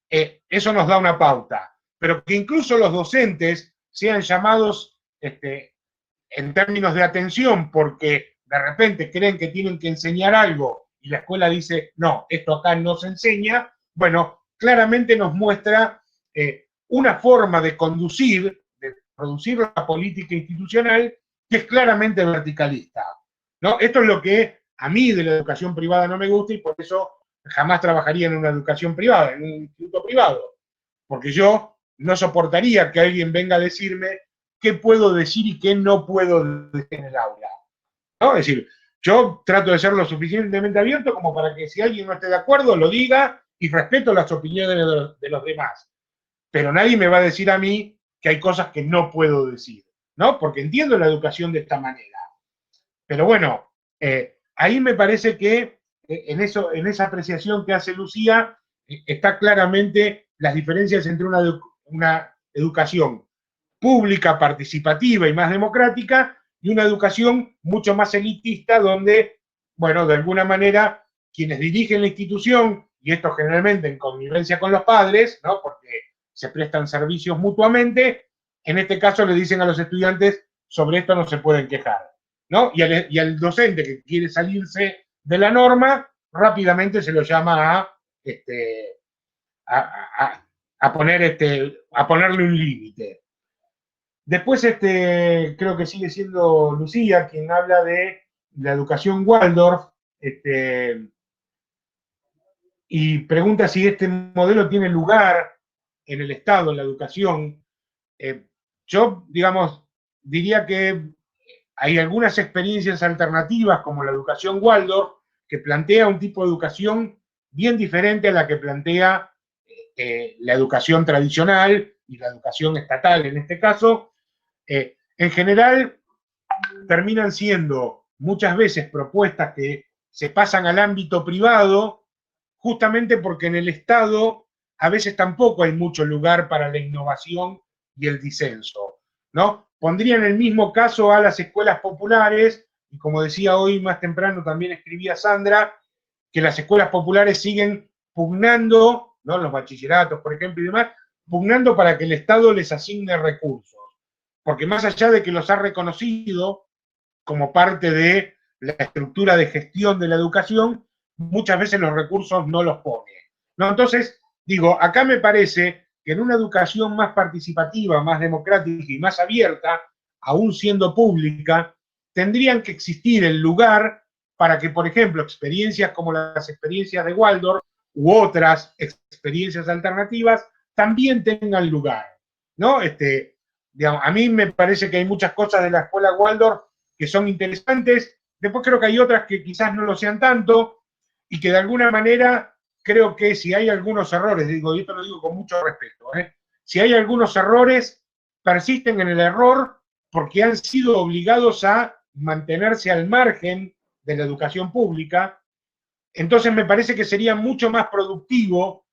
eso nos da una pauta. Pero que incluso los docentes sean llamados en términos de atención porque de repente creen que tienen que enseñar algo y la escuela dice, no, esto acá no se enseña, bueno, claramente nos muestra una forma de conducir, de producir la política institucional que es claramente verticalista, ¿no? Esto es lo que a mí de la educación privada no me gusta y por eso jamás trabajaría en una educación privada, en un instituto privado, porque yo no soportaría que alguien venga a decirme qué puedo decir y qué no puedo decir en el aula, ¿no? Es decir, yo trato de ser lo suficientemente abierto como para que si alguien no esté de acuerdo lo diga y respeto las opiniones de los demás, pero nadie me va a decir a mí que hay cosas que no puedo decir, ¿no? Porque entiendo la educación de esta manera. Pero bueno, ahí me parece que en esa apreciación que hace Lucía está claramente las diferencias entre una educación pública, participativa y más democrática y una educación mucho más elitista donde, bueno, de alguna manera quienes dirigen la institución, y esto generalmente en connivencia con los padres, ¿no? Porque se prestan servicios mutuamente, en este caso le dicen a los estudiantes, sobre esto no se pueden quejar, ¿no? Y al docente que quiere salirse de la norma, rápidamente se lo llama a ponerle un límite. Después creo que sigue siendo Lucía quien habla de la educación Waldorf y pregunta si este modelo tiene lugar en el Estado, en la educación. Yo, digamos, diría que hay algunas experiencias alternativas como la educación Waldorf que plantea un tipo de educación bien diferente a la que plantea la educación tradicional y la educación estatal en este caso. En general, terminan siendo muchas veces propuestas que se pasan al ámbito privado, justamente porque en el Estado a veces tampoco hay mucho lugar para la innovación y el disenso, ¿no? Pondría en el mismo caso a las escuelas populares, y como decía hoy más temprano también escribía Sandra, que las escuelas populares siguen pugnando, ¿no? Los bachilleratos, por ejemplo, y demás, pugnando para que el Estado les asigne recursos. Porque más allá de que los ha reconocido como parte de la estructura de gestión de la educación, muchas veces los recursos no los pone, ¿no? Entonces, digo, acá me parece que en una educación más participativa, más democrática y más abierta, aún siendo pública, tendrían que existir el lugar para que, por ejemplo, experiencias como las experiencias de Waldorf u otras experiencias alternativas también tengan lugar, ¿no? Digamos, a mí me parece que hay muchas cosas de la escuela Waldorf que son interesantes, después creo que hay otras que quizás no lo sean tanto, y que de alguna manera creo que si hay algunos errores, digo, y esto lo digo con mucho respeto, si hay algunos errores, persisten en el error porque han sido obligados a mantenerse al margen de la educación pública, entonces me parece que sería mucho más productivo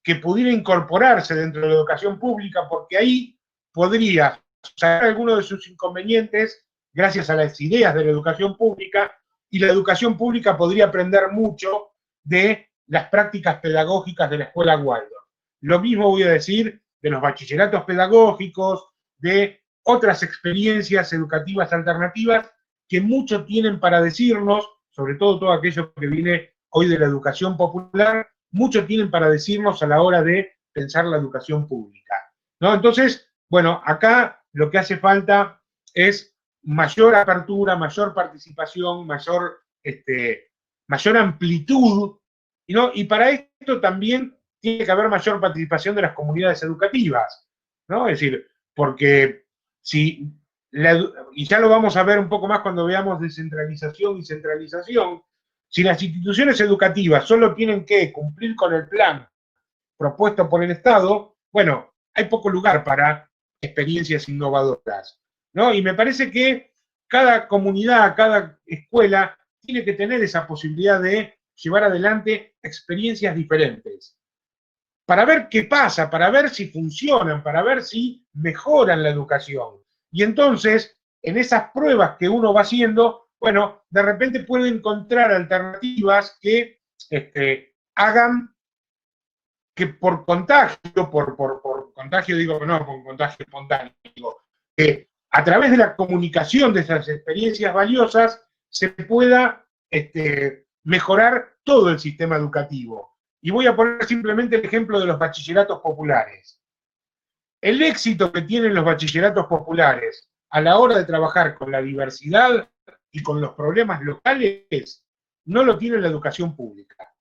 que pudiera incorporarse dentro de la educación pública, porque ahí podría sacar algunos de sus inconvenientes gracias a las ideas de la educación pública, y la educación pública podría aprender mucho de las prácticas pedagógicas de la escuela Waldorf. Lo mismo voy a decir de los bachilleratos pedagógicos, de otras experiencias educativas alternativas que mucho tienen para decirnos, sobre todo aquello que viene hoy de la educación popular, mucho tienen para decirnos a la hora de pensar la educación pública, ¿no? Entonces, bueno, acá lo que hace falta es mayor apertura, mayor participación, mayor amplitud, ¿no? Y para esto también tiene que haber mayor participación de las comunidades educativas, ¿no? Es decir, porque si, y ya lo vamos a ver un poco más cuando veamos descentralización y centralización, si las instituciones educativas solo tienen que cumplir con el plan propuesto por el Estado, bueno, hay poco lugar para experiencias innovadoras, ¿no? Y me parece que cada comunidad, cada escuela tiene que tener esa posibilidad de llevar adelante experiencias diferentes, para ver qué pasa, para ver si funcionan, para ver si mejoran la educación. Y entonces, en esas pruebas que uno va haciendo, bueno, de repente puede encontrar alternativas que hagan que por contagio, por contagio digo, no, por contagio espontáneo, digo, que a través de la comunicación de esas experiencias valiosas se pueda mejorar todo el sistema educativo. Y voy a poner simplemente el ejemplo de los bachilleratos populares. El éxito que tienen los bachilleratos populares a la hora de trabajar con la diversidad y con los problemas locales no lo tiene la educación pública.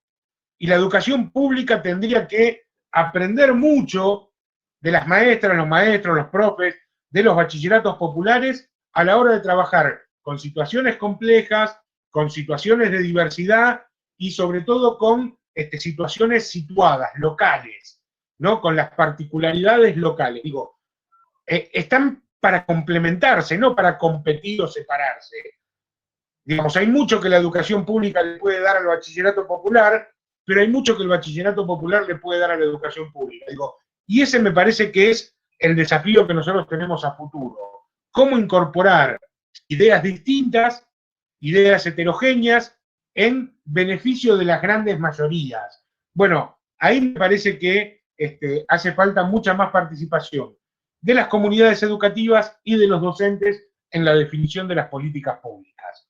Y la educación pública tendría que aprender mucho de las maestras, los maestros, los profes, de los bachilleratos populares a la hora de trabajar con situaciones complejas, con situaciones de diversidad y sobre todo con situaciones situadas, locales, ¿no? Con las particularidades locales. Digo, están para complementarse, no para competir o separarse. Digamos, hay mucho que la educación pública le puede dar al bachillerato popular, pero hay mucho que el bachillerato popular le puede dar a la educación pública. Digo, y ese me parece que es el desafío que nosotros tenemos a futuro. Cómo incorporar ideas distintas, ideas heterogéneas, en beneficio de las grandes mayorías. Bueno, ahí me parece que hace falta mucha más participación de las comunidades educativas y de los docentes en la definición de las políticas públicas.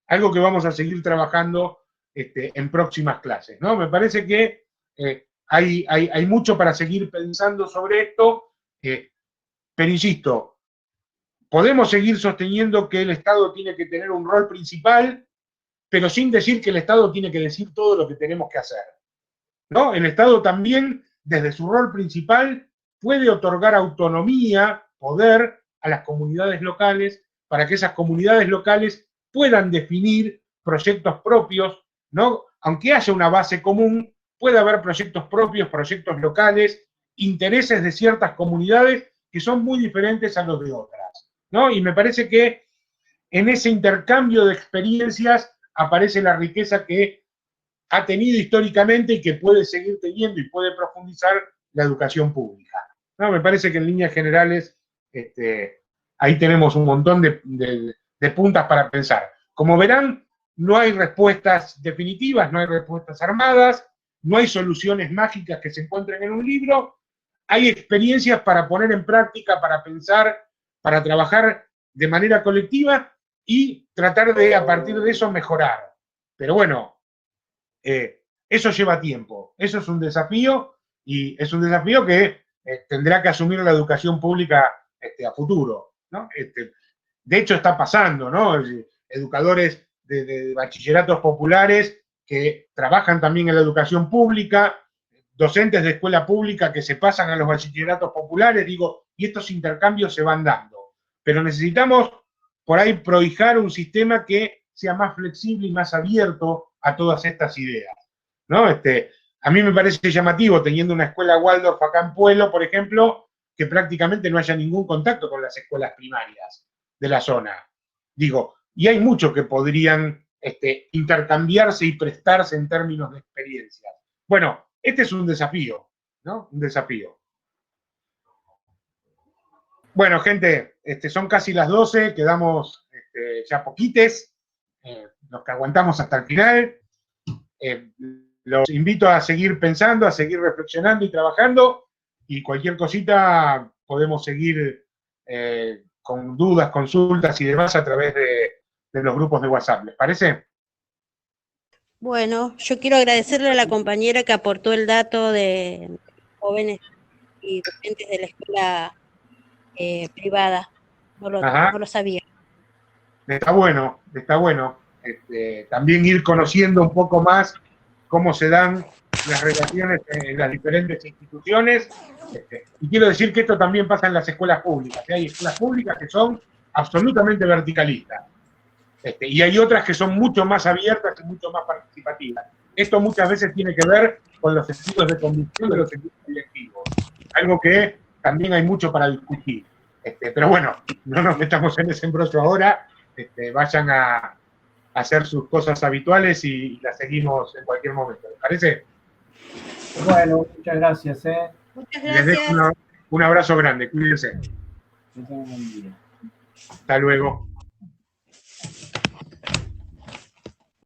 Algo que vamos a seguir trabajando en próximas clases, ¿no? Me parece que hay mucho para seguir pensando sobre esto, pero insisto, podemos seguir sosteniendo que el Estado tiene que tener un rol principal, pero sin decir que el Estado tiene que decir todo lo que tenemos que hacer, ¿no? El Estado también, desde su rol principal, puede otorgar autonomía, poder a las comunidades locales, para que esas comunidades locales puedan definir proyectos propios, ¿no? Aunque haya una base común, puede haber proyectos propios, proyectos locales, intereses de ciertas comunidades que son muy diferentes a los de otras, ¿no? Y me parece que en ese intercambio de experiencias aparece la riqueza que ha tenido históricamente y que puede seguir teniendo y puede profundizar la educación pública, ¿no? Me parece que en líneas generales ahí tenemos un montón de puntas para pensar. Como verán, no hay respuestas definitivas, no hay respuestas armadas, no hay soluciones mágicas que se encuentren en un libro, hay experiencias para poner en práctica, para pensar, para trabajar de manera colectiva y tratar de, a partir de eso, mejorar. Pero bueno, eso lleva tiempo, eso es un desafío y es un desafío que tendrá que asumir la educación pública a futuro, ¿no? De hecho está pasando, ¿no? Educadores de bachilleratos populares que trabajan también en la educación pública, docentes de escuela pública que se pasan a los bachilleratos populares, digo, y estos intercambios se van dando. Pero necesitamos por ahí prohijar un sistema que sea más flexible y más abierto a todas estas ideas, ¿no? A mí me parece llamativo, teniendo una escuela Waldorf acá en Pueblo, por ejemplo, que prácticamente no haya ningún contacto con las escuelas primarias de la zona. Digo, y hay mucho que podrían intercambiarse y prestarse en términos de experiencias. Bueno, este es un desafío, ¿no? Un desafío. Bueno, gente, son casi las 12, quedamos ya poquites, los que aguantamos hasta el final. Los invito a seguir pensando, a seguir reflexionando y trabajando, y cualquier cosita podemos seguir con dudas, consultas y demás a través de los grupos de WhatsApp. ¿Les parece? Bueno, yo quiero agradecerle a la compañera que aportó el dato de jóvenes y docentes de la escuela privada. No lo sabía. Está bueno, está bueno. También ir conociendo un poco más cómo se dan las relaciones en las diferentes instituciones. Y quiero decir que esto también pasa en las escuelas públicas. Hay escuelas públicas que son absolutamente verticalistas. Y hay otras que son mucho más abiertas y mucho más participativas. Esto muchas veces tiene que ver con los estilos de conducción de los equipos directivos. Algo que también hay mucho para discutir. Pero bueno, no nos metamos en ese embrollo ahora. Vayan a hacer sus cosas habituales y las seguimos en cualquier momento. ¿Les parece? Bueno, muchas gracias. Muchas Les dejo gracias. un abrazo grande. Cuídense. Que tengan un buen día. Hasta luego.